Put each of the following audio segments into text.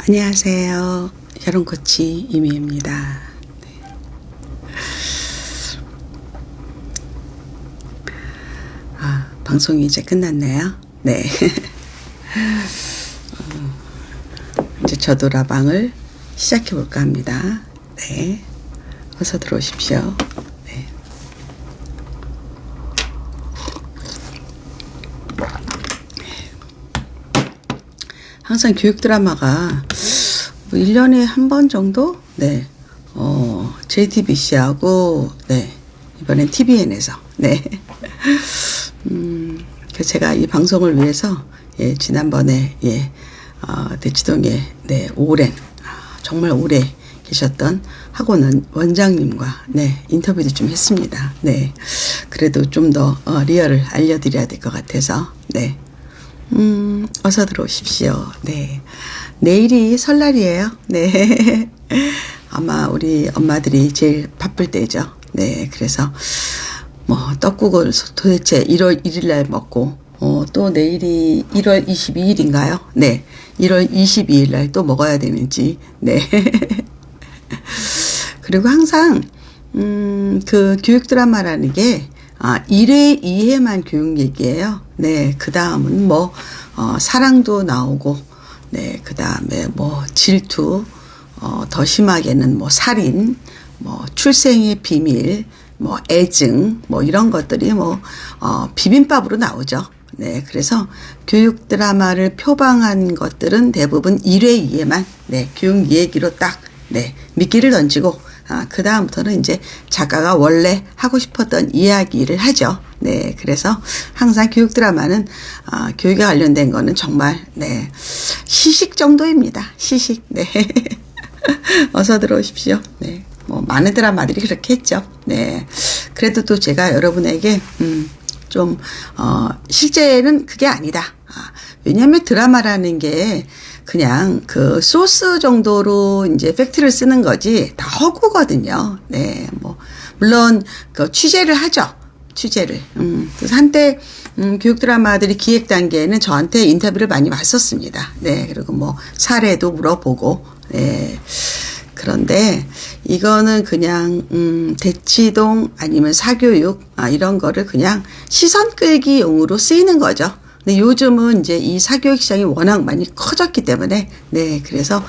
안녕하세요. 여론코치 이미입니다. 방송이 이제 끝났네요. 네. 이제 저도라방을 시작해 볼까 합니다. 네. 어서 들어오십시오. 네. 항상 교육 드라마가 1년에 한 번 정도? 네. JTBC하고, 네. 이번엔 TVN에서, 네. 제가 이 방송을 위해서, 예, 지난번에, 예, 대치동에, 네, 오랜, 정말 오래 계셨던 학원 원장님과, 네, 인터뷰도 좀 했습니다. 네. 그래도 좀 더, 리얼을 알려드려야 될 것 같아서, 네. 어서 들어오십시오. 네. 내일이 설날이에요. 네. 아마 우리 엄마들이 제일 바쁠 때죠. 네. 그래서, 떡국을 도대체 1월 1일 날 먹고, 또 내일이 1월 22일인가요? 네. 1월 22일 날 또 먹어야 되는지, 네. 그리고 항상, 그 교육 드라마라는 게, 1회, 2회만 교육 얘기예요. 네. 그 다음은 사랑도 나오고, 네. 그 다음에 질투, 더 심하게는 살인, 출생의 비밀, 애증, 이런 것들이 비빔밥으로 나오죠. 네. 그래서 교육 드라마를 표방한 것들은 대부분 1회, 2회만, 네. 교육 얘기로 딱, 네. 미끼를 던지고, 그 다음부터는 이제 작가가 원래 하고 싶었던 이야기를 하죠. 네. 그래서 항상 교육 드라마는, 교육에 관련된 거는 정말, 네. 시식 정도입니다. 시식. 네. 어서 들어오십시오. 네. 많은 드라마들이 그렇게 했죠. 네. 그래도 또 제가 여러분에게, 실제는 그게 아니다. 왜냐면 드라마라는 게 그냥 그 소스 정도로 이제 팩트를 쓰는 거지 다 허구거든요. 네. 물론 그 취재를 하죠. 취재를. 그래서 한때 교육 드라마들이 기획 단계에는 저한테 인터뷰를 많이 왔었습니다. 네. 그리고 사례도 물어보고. 네. 그런데 이거는 그냥 대치동 아니면 사교육 이런 거를 그냥 시선 끌기용으로 쓰이는 거죠. 근데 요즘은 이제 이 사교육 시장이 워낙 많이 커졌기 때문에, 네. 그래서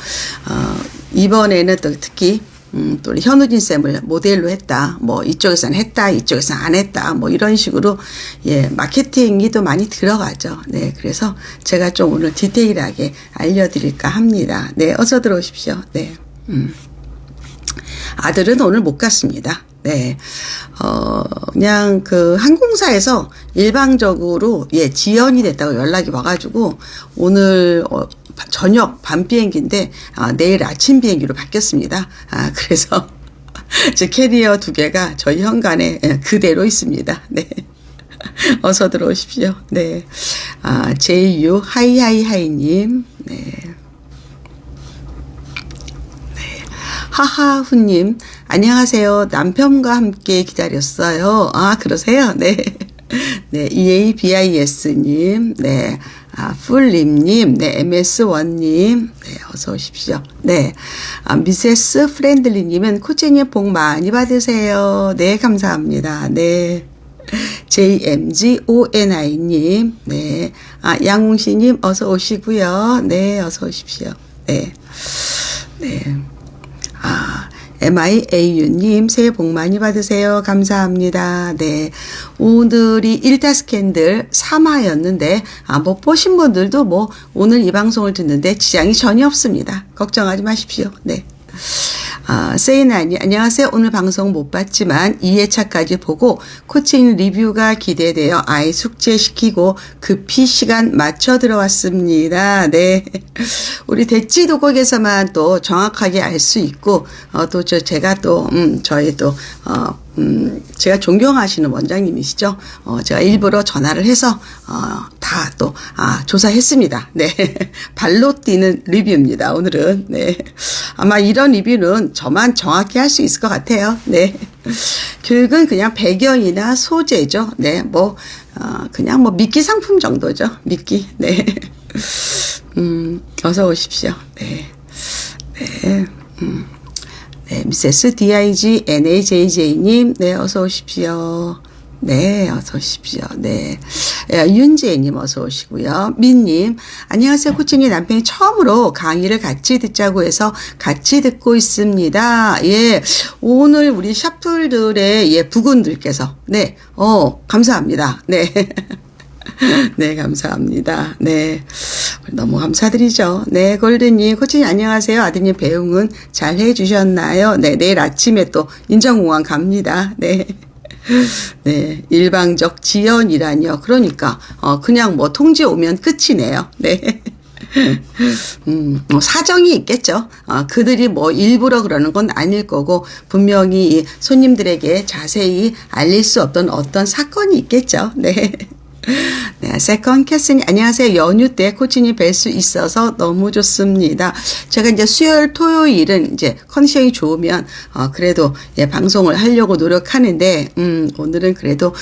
이번에는 또 특히 또 현우진 쌤을 모델로 했다. 이쪽에서는 했다. 이쪽에서는 안 했다. 이런 식으로, 예, 마케팅이 또 많이 들어가죠. 네. 그래서 제가 좀 오늘 디테일하게 알려드릴까 합니다. 네. 어서 들어오십시오. 네. 아들은 오늘 못 갔습니다. 네. 그냥 그 항공사에서 일방적으로, 예, 지연이 됐다고 연락이 와가지고, 오늘, 저녁 밤 비행기인데, 내일 아침 비행기로 바뀌었습니다. 그래서, 제 캐리어 2개가 저희 현관에 그대로 있습니다. 네. 어서 들어오십시오. 네. JU 하이하이하이님. 네. 하하훈님, 안녕하세요. 남편과 함께 기다렸어요. 그러세요? 네. 네, EABIS님, 네, 풀림님, 네, MS1님, 네, 어서 오십시오. 네, 미세스 프렌들리님은 코치님 복 많이 받으세요. 네, 감사합니다. 네. JMGONI님, 네, 양웅씨님, 어서 오시고요. 네, 어서 오십시오. 네. 네. MIAU님, 새해 복 많이 받으세요. 감사합니다. 네. 오늘이 1타 스캔들 3화였는데, 못 보신 분들도 오늘 이 방송을 듣는데 지장이 전혀 없습니다. 걱정하지 마십시오. 네. 세이나니, 안녕하세요. 오늘 방송 못 봤지만 2회차까지 보고 코칭 리뷰가 기대되어 아이 숙제시키고 급히 시간 맞춰 들어왔습니다. 네. 우리 대치도곡에서만 또 정확하게 알 수 있고, 제가 또, 제가 존경하시는 원장님이시죠. 제가 일부러 전화를 해서, 다 또, 조사했습니다. 네. 발로 뛰는 리뷰입니다. 오늘은. 네. 아마 이런 리뷰는 저만 정확히 할 수 있을 것 같아요. 네. 교육은 그냥 배경이나 소재죠. 네. 그냥 미끼 상품 정도죠. 미끼. 네. 어서 오십시오. 네. 네. 네, 미세스 DIGNAJJ님, 네, 어서 오십시오. 네, 어서 오십시오. 네. 윤재님 어서 오시고요. 민님, 안녕하세요. 코치님 남편이 처음으로 강의를 같이 듣자고 해서 같이 듣고 있습니다. 예. 오늘 우리 샤플들의 예, 부군들께서, 네, 감사합니다. 네. 네, 감사합니다. 네. 너무 감사드리죠. 네, 골드님, 코치님 안녕하세요. 아드님 배웅은 잘 해주셨나요? 네, 내일 아침에 또 인천공항 갑니다. 네. 네, 일방적 지연이라뇨. 그러니까, 그냥 뭐 통지 오면 끝이네요. 네. 사정이 있겠죠. 그들이 뭐 일부러 그러는 건 아닐 거고, 분명히 손님들에게 자세히 알릴 수 없던 어떤 사건이 있겠죠. 네. 네, 세컨 캐스님 안녕하세요. 연휴 때 코치님 뵐 수 있어서 너무 좋습니다. 제가 이제 수요일, 토요일은 이제 컨디션이 좋으면 그래도 예, 방송을 하려고 노력하는데 오늘은 그래도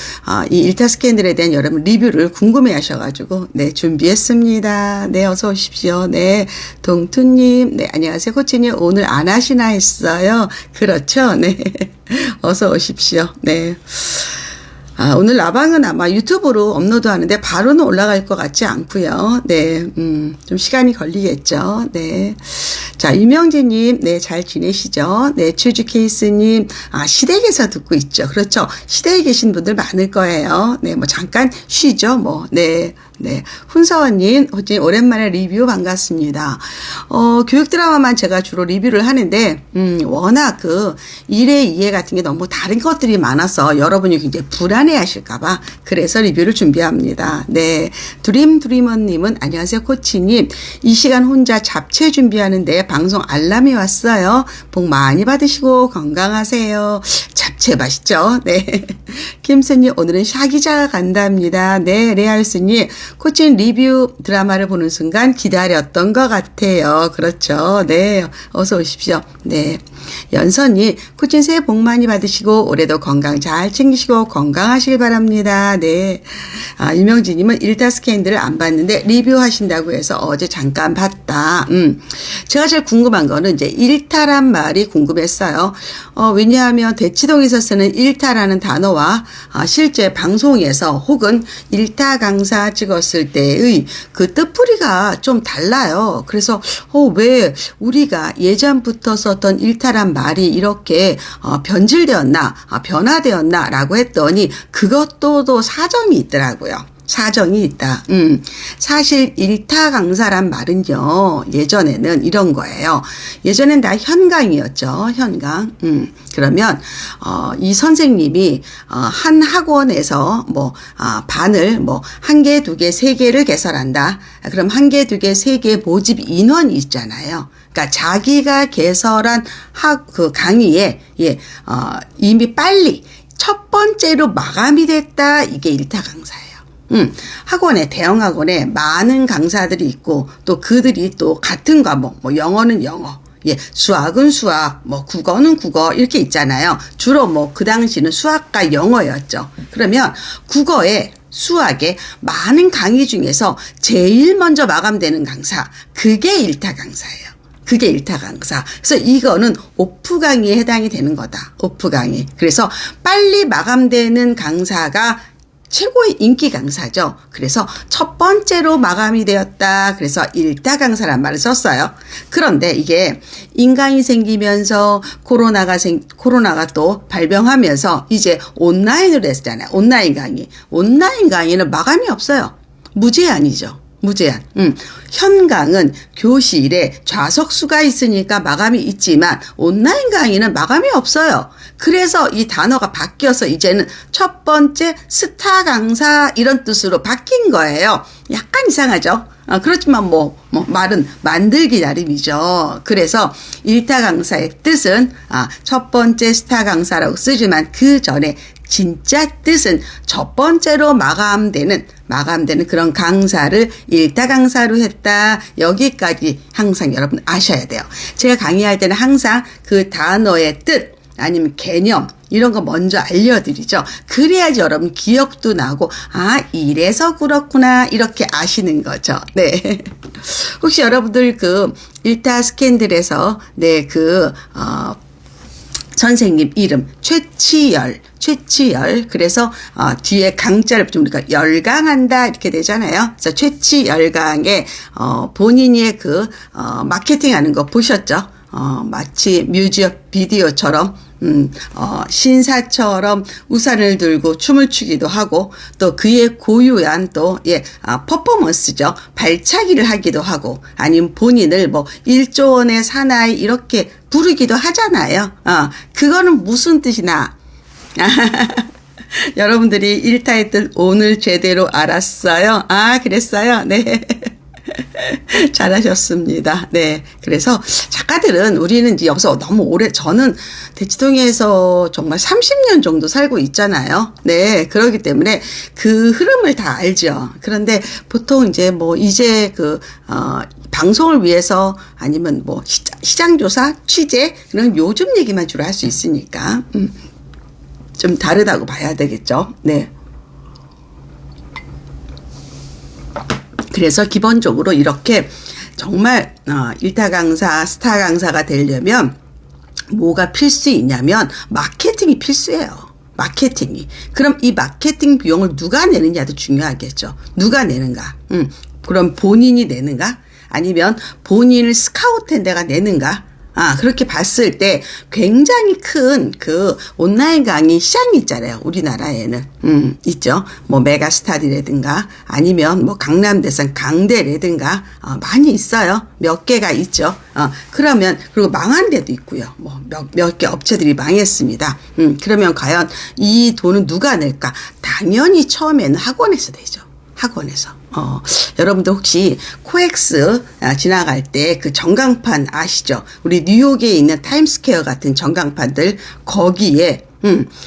이 일타 스캔들에 대한 여러분 리뷰를 궁금해하셔가지고 네 준비했습니다. 네 어서 오십시오. 네 동투님 네 안녕하세요. 코치님 오늘 안 하시나 했어요. 그렇죠. 네 어서 오십시오. 네. 오늘 라방은 아마 유튜브로 업로드하는데 바로는 올라갈 것 같지 않고요. 네, 좀 시간이 걸리겠죠. 네. 자, 유명진님, 네, 잘 지내시죠? 네, 추주케이스님, 시댁에서 듣고 있죠. 그렇죠. 시댁에 계신 분들 많을 거예요. 네, 뭐 잠깐 쉬죠. 뭐, 네. 네. 훈서원님, 오랜만에 리뷰 반갑습니다. 교육 드라마만 제가 주로 리뷰를 하는데, 워낙 그 1회, 2회 같은 게 너무 다른 것들이 많아서 여러분이 굉장히 불안해 하실까봐 그래서 리뷰를 준비합니다. 네. 드림드리머님은 안녕하세요, 코치님. 이 시간 혼자 잡채 준비하는데 방송 알람이 왔어요. 복 많이 받으시고 건강하세요. 잡채 맛있죠? 네. 김수님, 오늘은 샤기자 간답니다. 네. 레알스님, 코칭 리뷰 드라마를 보는 순간 기다렸던 것 같아요. 그렇죠. 네. 어서 오십시오. 네. 연선이 코칭 새해 복 많이 받으시고 올해도 건강 잘 챙기시고 건강하시길 바랍니다. 네. 유명진님은 일타 스캔들을 안 봤는데 리뷰하신다고 해서 어제 잠깐 봤다. 제가 제일 궁금한 거는 이제 일타란 말이 궁금했어요. 왜냐하면 대치동에서 쓰는 일타라는 단어와 실제 방송에서 혹은 일타 강사 찍었을 때의 그 뜻풀이가 좀 달라요. 그래서 왜 우리가 예전부터 썼던 일타란 말이 이렇게 변질되었나 변화되었나 라고 했더니 그것도 또 사정이 있더라고요. 사정이 있다. 사실 일타 강사란 말은요, 예전에는 이런 거예요. 예전엔 다 현강이었죠. 현강. 그러면, 이 선생님이, 한 학원에서 반을 한 개, 두 개, 세 개를 개설한다. 그럼 한 개, 두 개, 세 개 모집 인원이 있잖아요. 그러니까 자기가 개설한 그 강의에, 이미 빨리 첫 번째로 마감이 됐다. 이게 일타 강사예요. 학원에, 대형 학원에 많은 강사들이 있고, 또 그들이 또 같은 과목, 영어는 영어, 수학은 수학, 국어는 국어, 이렇게 있잖아요. 주로 그 당시는 수학과 영어였죠. 그러면 국어에, 수학에 많은 강의 중에서 제일 먼저 마감되는 강사, 그게 일타 강사예요. 그게 일타 강사. 그래서 이거는 오프 강의에 해당이 되는 거다. 오프 강의. 그래서 빨리 마감되는 강사가 최고의 인기 강사죠. 그래서 첫 번째로 마감이 되었다. 그래서 일타 강사란 말을 썼어요. 그런데 이게 인간이 생기면서 코로나가 또 발병하면서 이제 온라인으로 됐잖아요. 온라인 강의. 온라인 강의는 마감이 없어요. 무제한이죠. 무제한. 현강은 교실에 좌석수가 있으니까 마감이 있지만 온라인 강의는 마감이 없어요. 그래서 이 단어가 바뀌어서 이제는 첫 번째 스타 강사 이런 뜻으로 바뀐 거예요. 약간 이상하죠? 그렇지만 말은 만들기 나름이죠. 그래서 일타 강사의 뜻은 첫 번째 스타 강사라고 쓰지만 그 전에 진짜 뜻은 첫 번째로 마감되는 그런 강사를 일타 강사로 했다. 여기까지 항상 여러분 아셔야 돼요. 제가 강의할 때는 항상 그 단어의 뜻 아니면 개념 이런 거 먼저 알려드리죠. 그래야지 여러분 기억도 나고 이래서 그렇구나 이렇게 아시는 거죠. 네. 혹시 여러분들 그 일타 스캔들에서 선생님 이름 최치열 그래서 뒤에 강자를 붙이면 우리가 열강한다 이렇게 되잖아요. 그래서 최치열강의 본인의 그 마케팅하는 거 보셨죠? 마치 뮤직 비디오처럼 신사처럼 우산을 들고 춤을 추기도 하고 또 그의 고유한 퍼포먼스죠. 발차기를 하기도 하고 아니면 본인을 뭐 1조 원의 사나이 이렇게 부르기도 하잖아요. 그거는 무슨 뜻이나 여러분들이 일타의 뜻 오늘 제대로 알았어요. 그랬어요. 네. 잘하셨습니다. 네. 그래서 작가들은 우리는 이제 여기서 너무 오래, 저는 대치동에서 정말 30년 정도 살고 있잖아요. 네. 그렇기 때문에 그 흐름을 다 알죠. 그런데 보통 이제 방송을 위해서 아니면 시장조사, 취재, 그런 요즘 얘기만 주로 할 수 있으니까, 좀 다르다고 봐야 되겠죠. 네. 그래서 기본적으로 이렇게 정말 일타 강사, 스타 강사가 되려면 뭐가 필수이냐면 마케팅이 필수예요. 마케팅이. 그럼 이 마케팅 비용을 누가 내느냐도 중요하겠죠. 누가 내는가? 그럼 본인이 내는가? 아니면 본인을 스카우트한 데가 내는가? 그렇게 봤을 때 굉장히 큰 그 온라인 강의 시장이 있잖아요. 우리나라에는. 있죠. 뭐 메가스타디라든가 아니면 뭐 강남대성 강대라든가 많이 있어요. 몇 개가 있죠. 그러면 그리고 망한 데도 있고요. 뭐 몇 개 업체들이 망했습니다. 그러면 과연 이 돈은 누가 낼까? 당연히 처음에는 학원에서 내죠. 학원에서. 여러분들 혹시 코엑스 지나갈 때 그 전광판 아시죠? 우리 뉴욕에 있는 타임스퀘어 같은 전광판들 거기에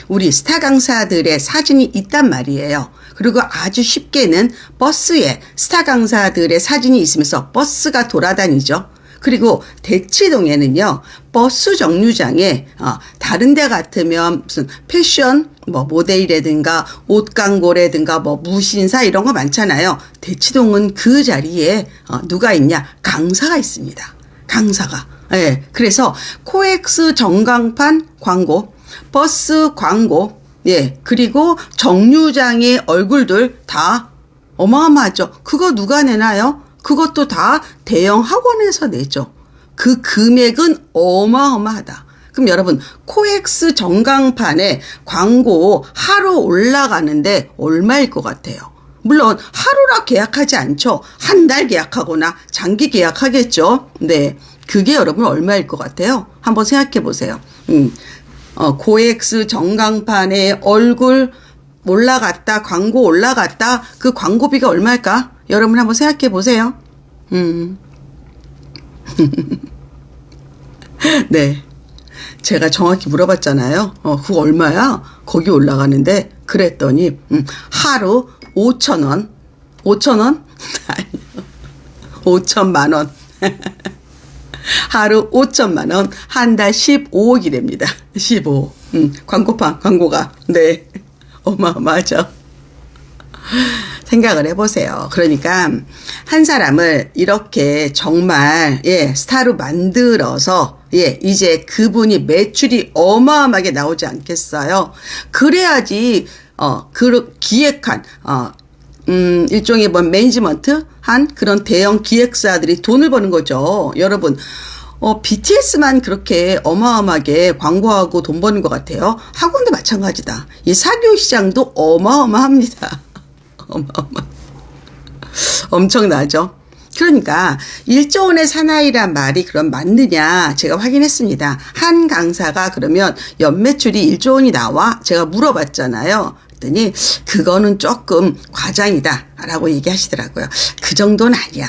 우리 스타 강사들의 사진이 있단 말이에요. 그리고 아주 쉽게는 버스에 스타 강사들의 사진이 있으면서 버스가 돌아다니죠. 그리고 대치동에는요, 버스 정류장에, 다른 데 같으면 무슨 패션, 모델이라든가 옷 광고라든가 무신사 이런 거 많잖아요. 대치동은 그 자리에, 누가 있냐? 강사가 있습니다. 강사가. 예. 그래서 코엑스 전광판 광고, 버스 광고, 예. 그리고 정류장의 얼굴들 다 어마어마하죠. 그거 누가 내나요? 그것도 다 대형 학원에서 내죠. 그 금액은 어마어마하다. 그럼 여러분 코엑스 전광판에 광고 하루 올라가는데 얼마일 것 같아요? 물론 하루라 계약하지 않죠. 한 달 계약하거나 장기 계약하겠죠. 네, 그게 여러분 얼마일 것 같아요? 한번 생각해 보세요. 코엑스 전광판에 얼굴 올라갔다, 광고 올라갔다, 그 광고비가 얼마일까? 여러분 한번 생각해 보세요. 네. 제가 정확히 물어봤잖아요. 그거 얼마야? 거기 올라가는데, 그랬더니, 하루 5,000원. 5,000원? 아니요. 5천만 원. 하루 5천만 원. 한 달 15억이 됩니다. 15. 광고가. 네. 어마어마하죠. 생각을 해보세요. 그러니까 한 사람을 이렇게 정말 스타로 만들어서 이제 그분이 매출이 어마어마하게 나오지 않겠어요? 그래야지 기획한 일종의 매니지먼트 한 그런 대형 기획사들이 돈을 버는 거죠. 여러분 BTS만 그렇게 어마어마하게 광고하고 돈 버는 것 같아요. 학원도 마찬가지다. 이 사교 시장도 어마어마합니다. 엄청나죠. 그러니까 1조 원의 사나이란 말이 그럼 맞느냐 제가 확인했습니다. 한 강사가 그러면 연매출이 1조 원이 나와? 제가 물어봤잖아요. 그랬더니 그거는 조금 과장이다 라고 얘기하시더라고요. 그 정도는 아니야.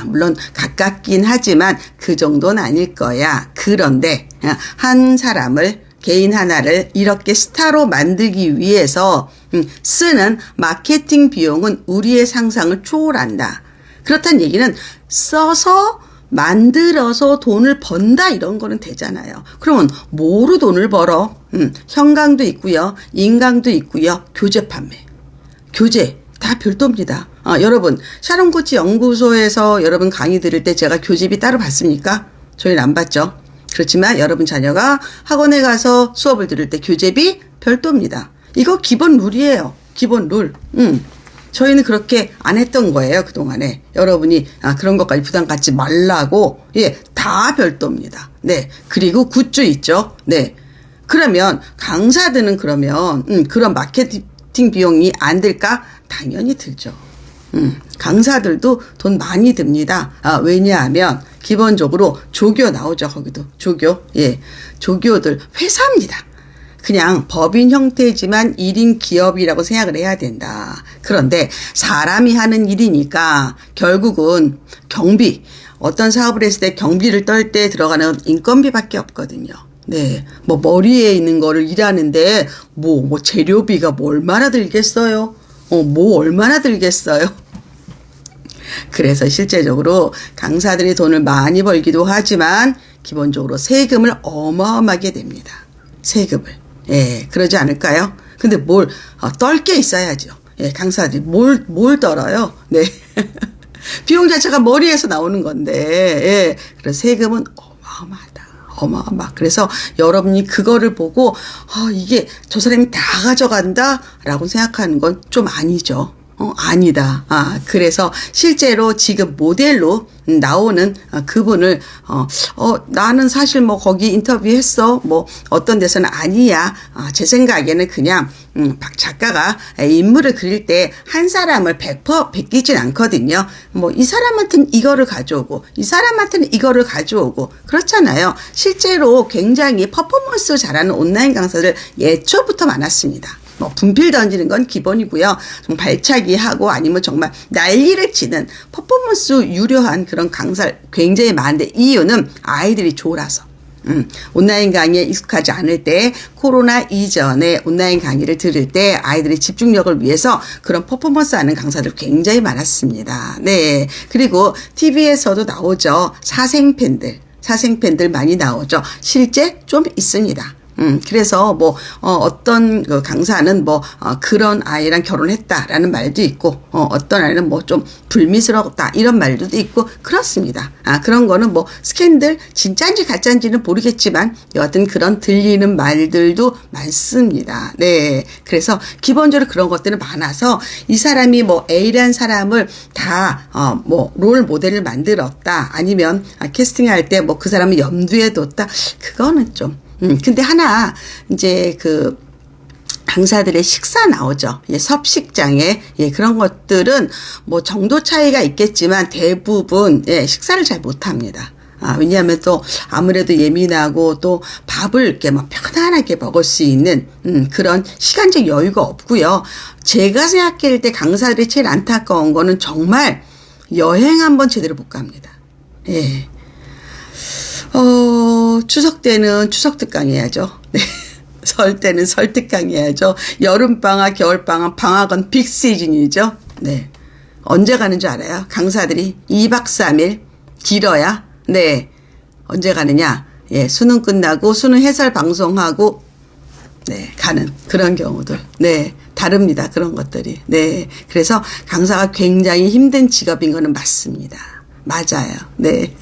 물론 가깝긴 하지만 그 정도는 아닐 거야. 그런데 한 사람을 개인 하나를 이렇게 스타로 만들기 위해서 쓰는 마케팅 비용은 우리의 상상을 초월한다. 그렇다는 얘기는 써서 만들어서 돈을 번다 이런 거는 되잖아요. 그러면 뭐로 돈을 벌어? 현강도 있고요. 인강도 있고요. 교재 판매. 다 별도입니다. 여러분, 샤론 코치 연구소에서 여러분 강의 들을 때 제가 교집이 따로 받습니까? 저희는 안 받죠. 그렇지만 여러분 자녀가 학원에 가서 수업을 들을 때 교재비 별도입니다. 이거 기본 룰이에요. 기본 룰. 저희는 그렇게 안 했던 거예요, 그동안에. 여러분이 그런 것까지 부담 갖지 말라고. 예, 다 별도입니다. 네. 그리고 굿즈 있죠. 네. 그러면 강사들은 그러면 그런 마케팅 비용이 안 들까? 당연히 들죠. 강사들도 돈 많이 듭니다. 왜냐하면 기본적으로 조교 나오죠. 거기도 조교. 예, 조교들 회사입니다. 그냥 법인 형태지만 1인 기업이라고 생각을 해야 된다. 그런데 사람이 하는 일이니까 결국은 경비, 어떤 사업을 했을 때 경비를 떨 때 들어가는 인건비밖에 없거든요. 네, 뭐 머리에 있는 거를 일하는데 뭐 재료비가 뭐 얼마나 들겠어요? 뭐 얼마나 들겠어요? 그래서 실제적으로 강사들이 돈을 많이 벌기도 하지만 기본적으로 세금을 어마어마하게 냅니다. 세금을. 예, 그러지 않을까요? 근데 떨 게 있어야죠. 예, 강사들이 뭘 떨어요? 네. 비용 자체가 머리에서 나오는 건데, 예. 그래서 세금은 어마어마하다. 어마어마. 그래서 여러분이 그거를 보고, 이게 저 사람이 다 가져간다? 라고 생각하는 건 좀 아니죠. 아니다. 그래서 실제로 지금 모델로 나오는 그분을, 나는 사실 뭐 거기 인터뷰했어. 뭐 어떤 데서는 아니야. 제 생각에는 그냥, 박 작가가 인물을 그릴 때 한 사람을 100% 베끼진 않거든요. 뭐 이 사람한테는 이거를 가져오고, 이 사람한테는 이거를 가져오고, 그렇잖아요. 실제로 굉장히 퍼포먼스 잘하는 온라인 강사들 예초부터 많았습니다. 뭐 분필 던지는 건 기본이고요. 좀 발차기 하고 아니면 정말 난리를 치는 퍼포먼스 유려한 그런 강사 굉장히 많은데 이유는 아이들이 졸아서. 온라인 강의에 익숙하지 않을 때 코로나 이전에 온라인 강의를 들을 때 아이들의 집중력을 위해서 그런 퍼포먼스 하는 강사들 굉장히 많았습니다. 네. 그리고 TV에서도 나오죠. 사생팬들 많이 나오죠. 실제 좀 있습니다. 그래서 어떤 그 강사는 그런 아이랑 결혼했다라는 말도 있고, 어떤 아이는 좀 불미스럽다 이런 말도 있고, 그렇습니다. 그런 거는 스캔들, 진짜인지 가짜인지는 모르겠지만, 여하튼 그런 들리는 말들도 많습니다. 네. 그래서 기본적으로 그런 것들은 많아서, 이 사람이 A라는 사람을 다, 롤 모델을 만들었다. 아니면 캐스팅할 때 그 사람을 염두에 뒀다. 그거는 좀, 근데 하나, 이제 강사들의 식사 나오죠. 예, 섭식장에. 예, 그런 것들은 정도 차이가 있겠지만 대부분, 예, 식사를 잘 못합니다. 왜냐하면 또 아무래도 예민하고 또 밥을 이렇게 편안하게 먹을 수 있는, 그런 시간적 여유가 없고요. 제가 생각할 때 강사들이 제일 안타까운 거는 정말 여행 한번 제대로 못 갑니다. 예. 추석 때는 추석 특강 해야죠. 네. 설 때는 설 특강 해야죠. 여름방학, 겨울방학, 방학은 빅시즌이죠. 네. 언제 가는 줄 알아요? 강사들이 2박 3일, 길어야, 네. 언제 가느냐? 예, 수능 끝나고, 수능 해설 방송하고, 네, 가는 그런 경우들. 네. 다릅니다. 그런 것들이. 네. 그래서 강사가 굉장히 힘든 직업인 거는 맞습니다. 맞아요. 네.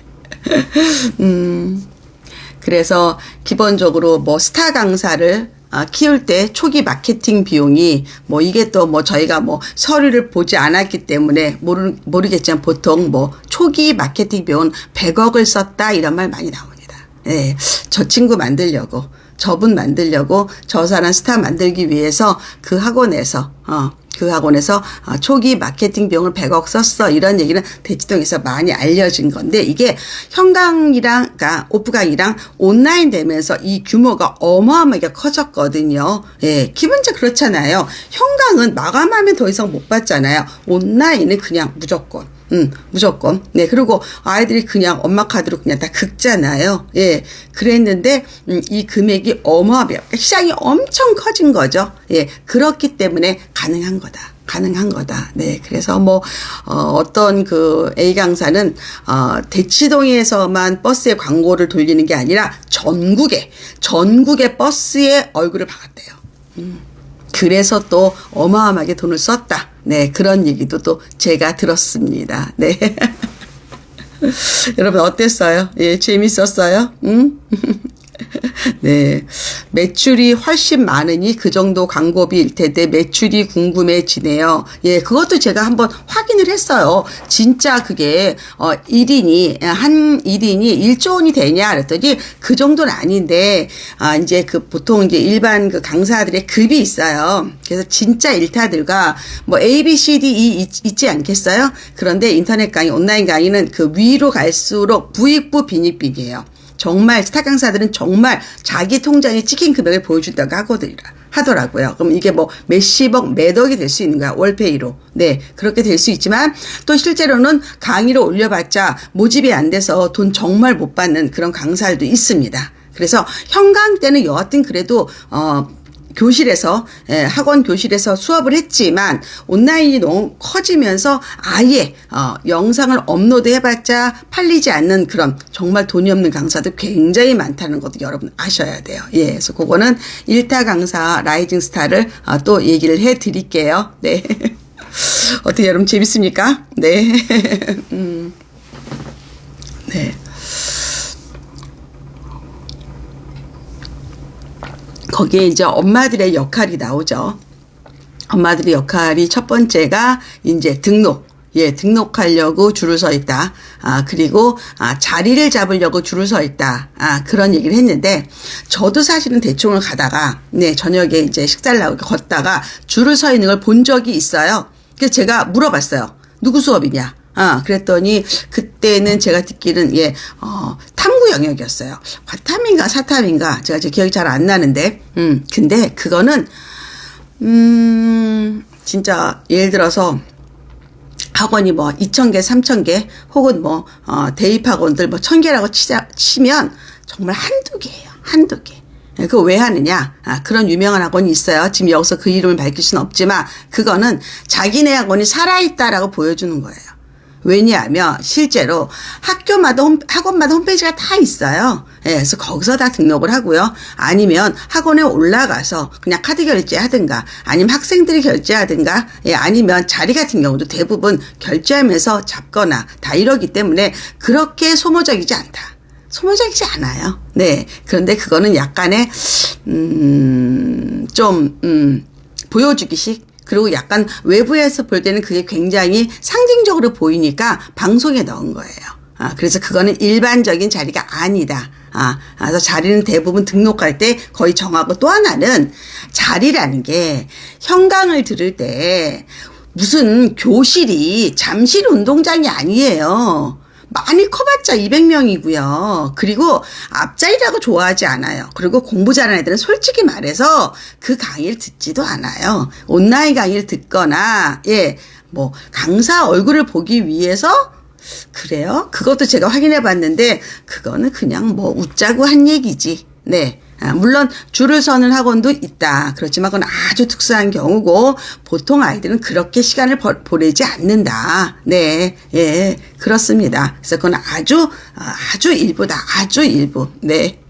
그래서 기본적으로 스타 강사를 키울 때 초기 마케팅 비용이 이게 또 저희가 서류를 보지 않았기 때문에 모르겠지만 보통 초기 마케팅 비용은 100억을 썼다 이런 말 많이 나옵니다. 네. 저 친구 만들려고, 저분 만들려고, 저 사람 스타 만들기 위해서 그 학원에서 초기 마케팅 비용을 100억 썼어. 이런 얘기는 대치동에서 많이 알려진 건데, 이게 현강이랑, 그러니까 오프강이랑 온라인 되면서 이 규모가 어마어마하게 커졌거든요. 예, 기본적으로 그렇잖아요. 현강은 마감하면 더 이상 못 받잖아요. 온라인은 그냥 무조건. 무조건. 네, 그리고 아이들이 그냥 엄마 카드로 그냥 다 긁잖아요. 예, 그랬는데, 이 금액이 어마어마해요. 시장이 엄청 커진 거죠. 예, 그렇기 때문에 가능한 거다. 네, 그래서 어떤 A 강사는, 대치동에서만 버스에 광고를 돌리는 게 아니라 전국의 버스에 얼굴을 박았대요. 그래서 또 어마어마하게 돈을 썼다. 네, 그런 얘기도 또 제가 들었습니다. 네. 여러분 어땠어요? 예, 재밌었어요? 응? 네. 매출이 훨씬 많으니 그 정도 광고비일 텐데 매출이 궁금해지네요. 예, 그것도 제가 한번 확인을 했어요. 진짜 그게, 1인이 1조 원이 되냐? 그랬더니 그 정도는 아닌데, 이제 그 보통 이제 일반 그 강사들의 급이 있어요. 그래서 진짜 일타들과 뭐 A, B, C, D, E 있지 않겠어요? 그런데 인터넷 강의, 온라인 강의는 그 위로 갈수록 부익부 빈익빈이에요. 정말 스타 강사들은 정말 자기 통장에 찍힌 금액을 보여준다고 하더라고요. 그럼 이게 뭐 몇십억, 몇억이 될 수 있는 거야. 월페이로. 네. 그렇게 될 수 있지만 또 실제로는 강의를 올려봤자 모집이 안 돼서 돈 정말 못 받는 그런 강사들도 있습니다. 그래서 현강 때는 여하튼 그래도 교실에서 학원 교실에서 수업을 했지만 온라인이 너무 커지면서 아예 영상을 업로드 해봤자 팔리지 않는 그런 정말 돈이 없는 강사들 굉장히 많다는 것도 여러분 아셔야 돼요. 예, 그래서 그거는 일타 강사 라이징 스타를 또 얘기를 해드릴게요. 네, 어떻게 여러분 재밌습니까? 네, 네. 거기에 이제 엄마들의 역할이 나오죠. 엄마들의 역할이 첫 번째가 이제 등록. 예, 등록하려고 줄을 서 있다. 그리고, 자리를 잡으려고 줄을 서 있다. 그런 얘기를 했는데, 저도 사실은 대충을 가다가, 네, 저녁에 이제 식사를 나오고 걷다가 줄을 서 있는 걸 본 적이 있어요. 그래서 제가 물어봤어요. 누구 수업이냐? 그랬더니 그때는 제가 듣기는 탐구 영역이었어요. 과탐인가 사탐인가 제가 기억이 잘 안 나는데 근데 그거는 진짜 예를 들어서 학원이 뭐 2,000개, 3,000개 혹은 뭐 대입 학원들 뭐 1,000개라고 치면 정말 한두 개예요. 한두 개. 그거 왜 하느냐? 그런 유명한 학원이 있어요. 지금 여기서 그 이름을 밝힐 수는 없지만 그거는 자기네 학원이 살아있다라고 보여주는 거예요. 왜냐하면 실제로 학원마다 홈페이지가 다 있어요. 예, 그래서 거기서 다 등록을 하고요. 아니면 학원에 올라가서 그냥 카드 결제하든가 아니면 학생들이 결제하든가 아니면 자리 같은 경우도 대부분 결제하면서 잡거나 다 이러기 때문에 그렇게 소모적이지 않다. 소모적이지 않아요. 네. 그런데 그거는 약간의 보여주기식 그리고 약간 외부에서 볼 때는 그게 굉장히 상징적으로 보이니까 방송에 넣은 거예요. 그래서 그거는 일반적인 자리가 아니다. 그래서 자리는 대부분 등록할 때 거의 정하고 또 하나는 자리라는 게 현강을 들을 때 무슨 교실이 잠실 운동장이 아니에요. 많이 커봤자 200명이고요. 그리고 앞자리라고 좋아하지 않아요. 그리고 공부 잘하는 애들은 솔직히 말해서 그 강의를 듣지도 않아요. 온라인 강의를 듣거나 뭐 강사 얼굴을 보기 위해서 그래요? 그것도 제가 확인해 봤는데 그거는 그냥 뭐 웃자고 한 얘기지. 네. 물론 줄을 서는 학원도 있다. 그렇지만 그건 아주 특수한 경우고 보통 아이들은 그렇게 시간을 보내지 않는다. 네, 예, 그렇습니다. 그래서 그건 아주 일부다. 아주 일부. 네.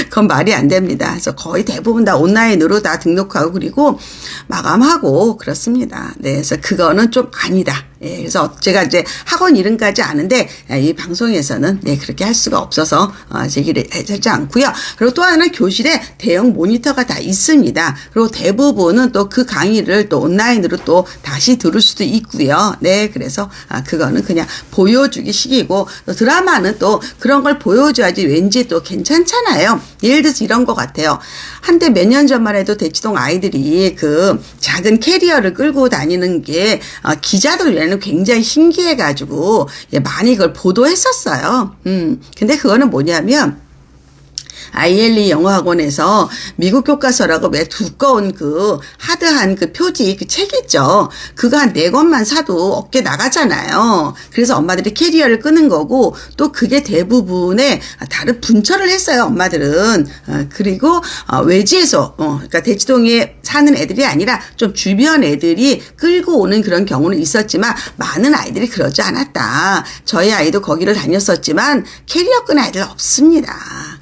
그건 말이 안 됩니다. 그래서 거의 대부분 다 온라인으로 다 등록하고 그리고 마감하고 그렇습니다. 네, 그래서 그거는 좀 아니다. 예, 그래서 제가 이제 학원 이름까지 아는데 이 방송에서는 그렇게 할 수가 없어서 얘기를 하지 않고요. 그리고 또 하나는 교실에 대형 모니터가 다 있습니다. 그리고 대부분은 또 그 강의를 또 온라인으로 또 다시 들을 수도 있고요. 네, 그래서 그거는 그냥 보여주기 식이고 또 드라마는 또 그런 걸 보여줘야지 왠지 또 괜찮잖아요. 예를 들어서 이런 것 같아요. 한때 몇 년 전만 해도 대치동 아이들이 그 작은 캐리어를 끌고 다니는 게 기자들 외에는 굉장히 신기해가지고 많이 그걸 보도했었어요. 근데 그거는 뭐냐면 ILE 영어학원에서 미국 교과서라고 왜 두꺼운 그 하드한 그 표지 그 책 있죠. 그거 한 4권만 사도 어깨 나가잖아요. 그래서 엄마들이 캐리어를 끄는 거고 또 그게 대부분의 다른 분철을 했어요. 엄마들은. 그리고 외지에서 그러니까 대치동에 사는 애들이 아니라 좀 주변 애들이 끌고 오는 그런 경우는 있었지만 많은 아이들이 그러지 않았다. 저희 아이도 거기를 다녔었지만 캐리어 끈 아이들 없습니다.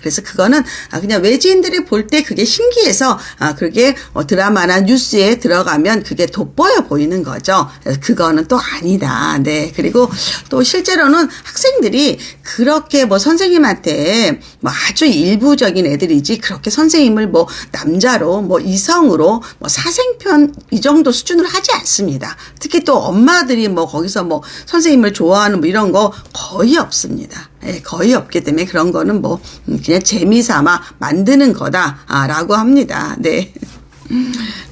그래서 그거는 그냥 외지인들이 볼 때 그게 신기해서 그게 드라마나 뉴스에 들어가면 그게 돋보여 보이는 거죠. 그래서 그거는 또 아니다. 네. 그리고 또 실제로는 학생들이 그렇게 뭐 선생님한테 뭐 아주 일부적인 애들이지 그렇게 선생님을 뭐 남자로 뭐 이성으로 뭐 사생편 이 정도 수준으로 하지 않습니다. 특히 또 엄마들이 뭐 거기서 뭐 선생님을 좋아하는 뭐 이런 거 거의 없습니다. 예, 거의 없기 때문에 그런 거는 뭐 그냥 재미삼아 만드는 거다라고 합니다. 네.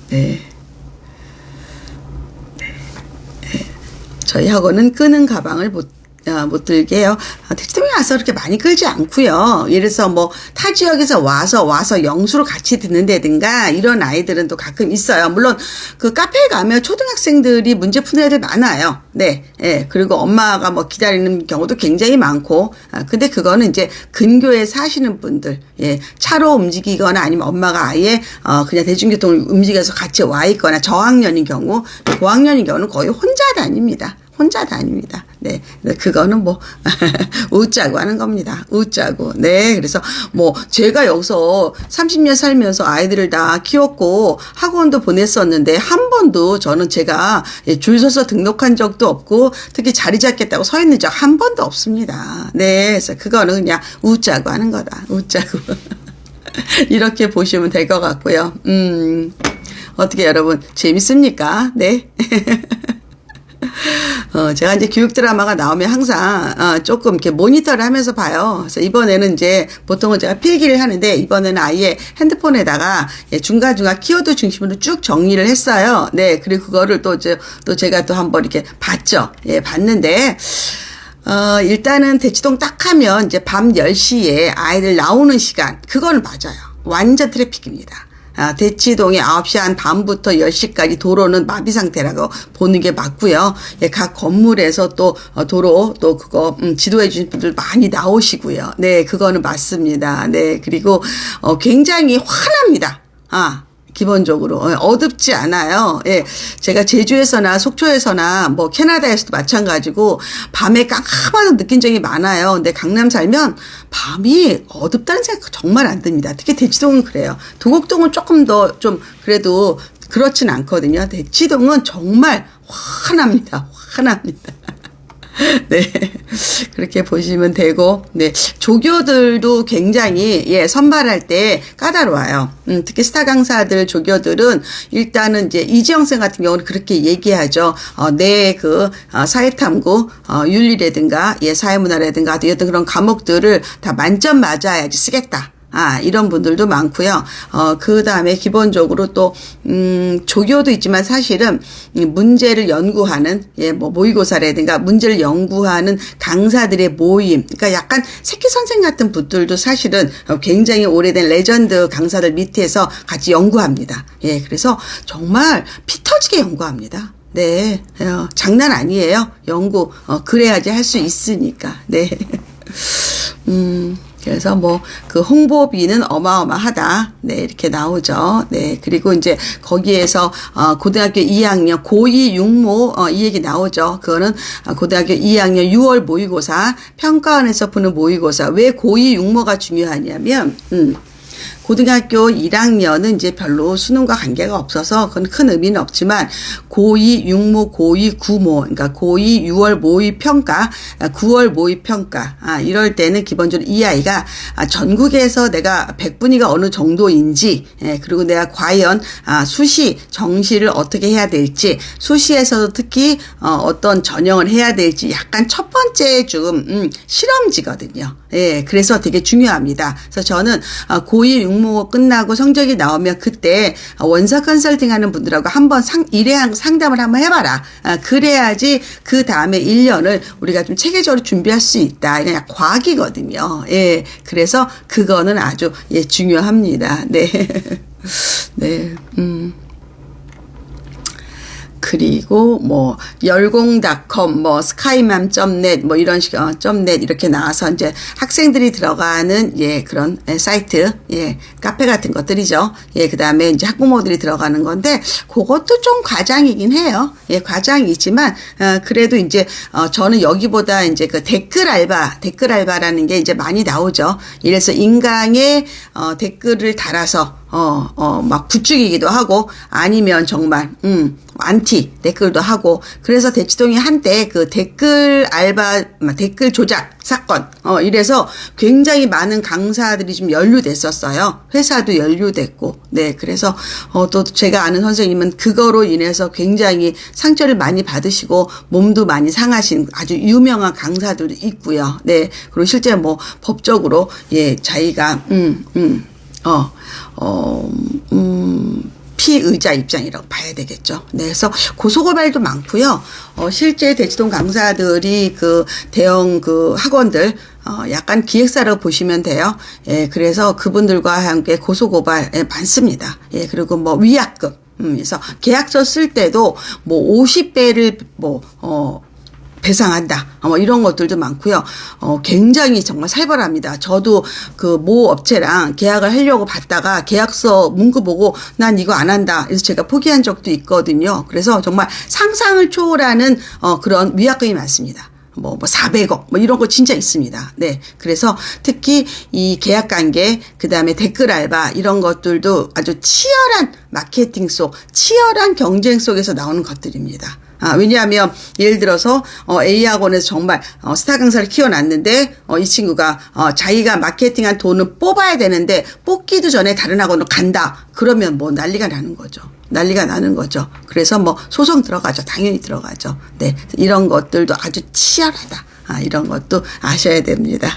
네. 저희 학원은 끄는 가방을 못 들게 해요. 대치동에 와서 그렇게 많이 끌지 않고요. 예를 들어서 뭐 타 지역에서 와서 영수로 같이 듣는다든가 이런 아이들은 또 가끔 있어요. 물론 그 카페에 가면 초등학생들이 문제 푸는 애들 많아요. 네. 예. 그리고 엄마가 뭐 기다리는 경우도 굉장히 많고. 근데 그거는 이제 근교에 사시는 분들, 예. 차로 움직이거나 아니면 엄마가 아예 그냥 대중교통을 움직여서 같이 와 있거나 저학년인 경우, 고학년인 경우는 거의 혼자 다닙니다. 혼자 다닙니다. 네. 그거는 뭐, 웃자고 하는 겁니다. 웃자고. 네. 그래서 뭐, 제가 여기서 30년 살면서 아이들을 다 키웠고 학원도 보냈었는데 한 번도 저는 제가 줄 서서 등록한 적도 없고 특히 자리 잡겠다고 서 있는 적 한 번도 없습니다. 네. 그래서 그거는 그냥 웃자고 하는 거다. 웃자고. 이렇게 보시면 될 것 같고요. 어떻게 여러분 재밌습니까? 네. 제가 이제 교육 드라마가 나오면 항상 조금 이렇게 모니터를 하면서 봐요. 그래서 이번에는 이제 보통은 제가 필기를 하는데 이번에는 아예 핸드폰에다가 중간중간 키워드 중심으로 쭉 정리를 했어요. 네, 그리고 그거를 또 제가 또 한번 이렇게 봤죠. 예, 봤는데 일단은 대치동 딱 하면 이제 밤 10시에 아이들 나오는 시간 그거는 맞아요. 완전 트래픽입니다. 대치동에 9시 한 밤부터 10시까지 도로는 마비 상태라고 보는 게 맞고요. 예, 각 건물에서 또 도로 또 그거 지도해 주신 분들 많이 나오시고요. 네, 그거는 맞습니다. 네, 그리고 굉장히 환합니다. 기본적으로 어둡지 않아요. 예, 제가 제주에서나 속초에서나 뭐 캐나다에서도 마찬가지고 밤에 깜깜하다고 느낀 적이 많아요. 근데 강남 살면 밤이 어둡다는 생각 정말 안 듭니다. 특히 대치동은 그래요. 도곡동은 조금 더 좀 그래도 그렇진 않거든요. 대치동은 정말 환합니다. 환합니다. 네. 그렇게 보시면 되고, 네. 조교들도 굉장히, 선발할 때 까다로워요. 특히 스타 강사들, 조교들은 일단은 이제 이지영쌤 같은 경우는 그렇게 얘기하죠. 사회탐구, 윤리라든가, 사회문화라든가, 어떤 그런 과목들을 다 만점 맞아야지 쓰겠다. 이런 분들도 많고요. 그 다음에 기본적으로 또, 조교도 있지만 사실은 문제를 연구하는, 뭐 모의고사라든가 문제를 연구하는 강사들의 모임, 그러니까 약간 새끼 선생 같은 분들도 사실은 굉장히 오래된 레전드 강사들 밑에서 같이 연구합니다. 예, 그래서 정말 피 터지게 연구합니다. 네, 장난 아니에요. 연구, 그래야지 할 수 있으니까. 네. 그래서 뭐 그 홍보비는 어마어마하다. 네, 이렇게 나오죠. 네, 그리고 이제 거기에서 고등학교 2학년 고2 육모 이 얘기 나오죠. 그거는 고등학교 2학년 6월 모의고사 평가원에서 푸는 모의고사. 왜 고2 육모가 중요하냐면 고등학교 1학년은 이제 별로 수능과 관계가 없어서 그건 큰 의미는 없지만 고2 육모, 고2 구모, 그러니까 고2 6월 모의 평가, 9월 모의 평가, 이럴 때는 기본적으로 이 아이가 전국에서 내가 백분위가 어느 정도인지, 그리고 내가 과연 수시, 정시를 어떻게 해야 될지, 수시에서도 특히 어떤 전형을 해야 될지 약간 첫 번째 좀 실험지거든요. 예, 그래서 되게 중요합니다. 그래서 저는 고2 육모 끝나고 성적이 나오면 그때 원서 컨설팅 하는 분들하고 한번 일회항 상담을 한번 해봐라. 그래야지 그 다음에 1년을 우리가 좀 체계적으로 준비할 수 있다. 그냥 과학이거든요. 예, 그래서 그거는 아주 중요합니다. 네. 네, 그리고 뭐 열공닷컴 뭐 스카이맘.net 뭐 이런 식 .net 이렇게 나와서 이제 학생들이 들어가는 그런 사이트 카페 같은 것들이죠. 그다음에 이제 학부모들이 들어가는 건데 그것도 좀 과장이긴 해요. 과장이지만 그래도 이제 저는 여기보다 이제 그 댓글 알바라는 게 이제 많이 나오죠. 이래서 인강에 댓글을 달아서 막 부추기기도 하고 아니면 정말 안티 댓글도 하고 그래서 대치동이 한때 그 댓글 알바 댓글 조작 사건 이래서 굉장히 많은 강사들이 좀 연루됐었어요. 회사도 연루됐고 그래서 또 제가 아는 선생님은 그거로 인해서 굉장히 상처를 많이 받으시고 몸도 많이 상하신 아주 유명한 강사들도 있고요. 그리고 실제 뭐 법적으로 자기가 피의자 입장이라고 봐야 되겠죠. 그래서 고소고발도 많고요. 실제 대치동 강사들이 그 대형 그 학원들 약간 기획사라고 보시면 돼요. 그래서 그분들과 함께 고소고발 많습니다. 그리고 뭐 위약금. 그래서 계약서 쓸 때도 뭐 50배를 배상한다. 뭐 이런 것들도 많고요. 굉장히 정말 살벌합니다. 저도 그 모 업체랑 계약을 하려고 봤다가 계약서 문구 보고 난 이거 안 한다. 그래서 제가 포기한 적도 있거든요. 그래서 정말 상상을 초월하는 그런 위약금이 많습니다. 뭐 400억 뭐 이런 거 진짜 있습니다. 그래서 특히 이 계약 관계 그다음에 댓글 알바 이런 것들도 아주 치열한 마케팅 속 치열한 경쟁 속에서 나오는 것들입니다. 왜냐하면 예를 들어서 A학원에서 정말 스타 강사를 키워놨는데 이 친구가 자기가 마케팅한 돈을 뽑아야 되는데 뽑기도 전에 다른 학원으로 간다. 그러면 뭐 난리가 나는 거죠. 그래서 뭐 소송 들어가죠. 당연히 들어가죠. 이런 것들도 아주 치열하다. 이런 것도 아셔야 됩니다.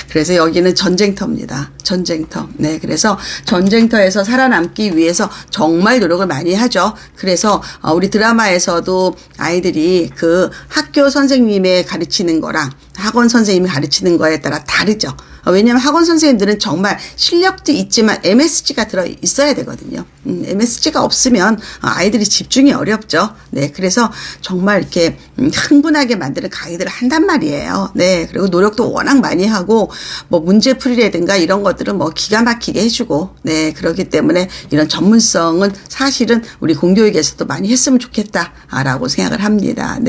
그래서 여기는 전쟁터입니다. 전쟁터. 그래서 전쟁터에서 살아남기 위해서 정말 노력을 많이 하죠. 그래서 우리 드라마에서도 아이들이 그 학교 선생님의 가르치는 거랑 학원 선생님이 가르치는 거에 따라 다르죠. 왜냐하면 학원 선생님들은 정말 실력도 있지만 MSG가 들어 있어야 되거든요. MSG가 없으면 아이들이 집중이 어렵죠. 그래서 정말 이렇게 흥분하게 만드는 강의들을 한단 말이에요. 그리고 노력도 워낙 많이 하고 뭐 문제풀이라든가 이런 것들은 뭐 기가 막히게 해주고 그렇기 때문에 이런 전문성은 사실은 우리 공교육에서도 많이 했으면 좋겠다라고 생각을 합니다.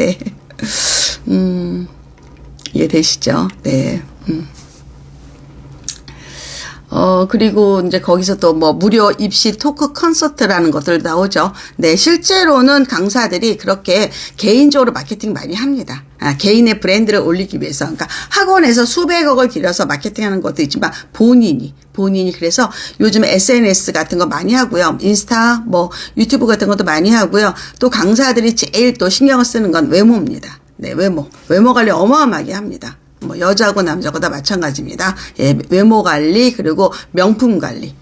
이해되시죠? 그리고 이제 거기서 또 뭐 무료 입시 토크 콘서트라는 것들 나오죠. 실제로는 강사들이 그렇게 개인적으로 마케팅 많이 합니다. 개인의 브랜드를 올리기 위해서. 그러니까 학원에서 수백억을 들여서 마케팅하는 것도 있지만 본인이 그래서 요즘 SNS 같은 거 많이 하고요. 인스타, 뭐 유튜브 같은 것도 많이 하고요. 또 강사들이 제일 또 신경을 쓰는 건 외모입니다. 외모 관리 어마어마하게 합니다. 뭐 여자고 남자고 다 마찬가지입니다. 외모 관리 그리고 명품 관리.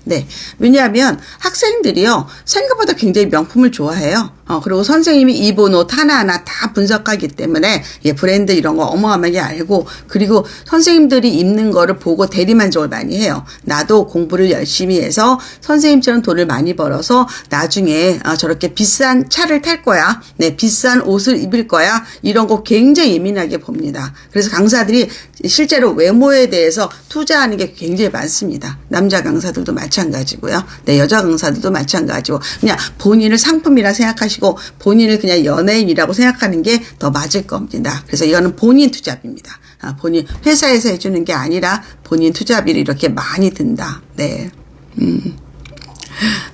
왜냐하면 학생들이요 생각보다 굉장히 명품을 좋아해요. 그리고 선생님이 입은 옷 하나하나 다 분석하기 때문에 브랜드 이런 거 어마어마하게 알고 그리고 선생님들이 입는 거를 보고 대리만족을 많이 해요. 나도 공부를 열심히 해서 선생님처럼 돈을 많이 벌어서 나중에 저렇게 비싼 차를 탈 거야. 비싼 옷을 입을 거야. 이런 거 굉장히 예민하게 봅니다. 그래서 강사들이 실제로 외모에 대해서 투자하는 게 굉장히 많습니다. 남자 강사들도 마찬가지고요. 여자 강사들도 마찬가지고 그냥 본인을 상품이라 생각하시고 본인을 그냥 연예인이라고 생각하는 게 더 맞을 겁니다. 그래서 이거는 본인 투자비입니다. 본인 회사에서 해주는 게 아니라 본인 투자비를 이렇게 많이 든다.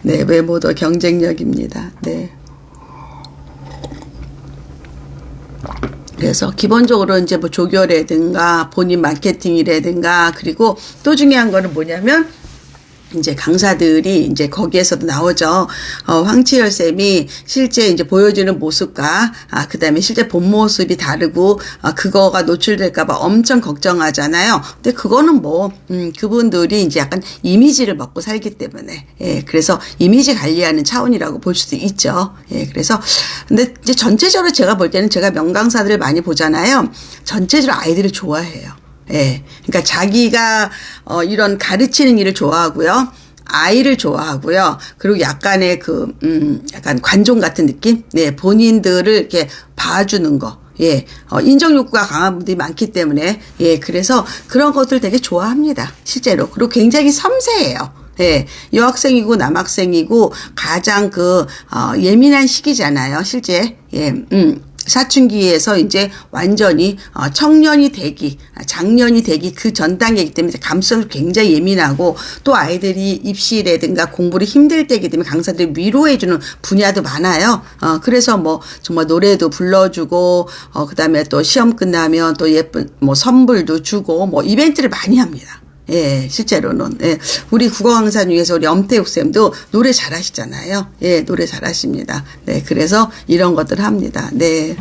외모도 경쟁력입니다. 그래서 기본적으로 이제 뭐 조교라든가 본인 마케팅이라든가 그리고 또 중요한 거는 뭐냐면 이제 강사들이 이제 거기에서도 나오죠. 황치열 쌤이 실제 이제 보여주는 모습과 그다음에 실제 본 모습이 다르고 그거가 노출될까봐 엄청 걱정하잖아요. 근데 그거는 뭐 그분들이 이제 약간 이미지를 먹고 살기 때문에 그래서 이미지 관리하는 차원이라고 볼 수도 있죠. 그래서 근데 이제 전체적으로 제가 볼 때는 제가 명강사들을 많이 보잖아요. 전체적으로 아이들을 좋아해요. 그러니까 자기가 이런 가르치는 일을 좋아하고요. 아이를 좋아하고요. 그리고 약간의 약간 관종 같은 느낌? 네, 본인들을 이렇게 봐주는 거. 예, 인정 욕구가 강한 분들이 많기 때문에, 예, 그래서 그런 것들 되게 좋아합니다. 실제로. 그리고 굉장히 섬세해요. 예, 여학생이고 남학생이고 가장 예민한 시기잖아요. 실제. 예, 사춘기에서 이제 완전히 청년이 되기, 장년이 되기 그 전 단계이기 때문에 감수성이 굉장히 예민하고 또 아이들이 입시라든가 공부를 힘들 때이기 때문에 강사들이 위로해주는 분야도 많아요. 그래서 뭐 정말 노래도 불러주고 그다음에 또 시험 끝나면 또 예쁜 뭐 선물도 주고 뭐 이벤트를 많이 합니다. 예, 실제로는. 예, 우리 국어 강사 중에서 우리 엄태욱 쌤도 노래 잘하시잖아요. 예, 노래 잘하십니다. 네, 그래서 이런 것들 합니다. 네,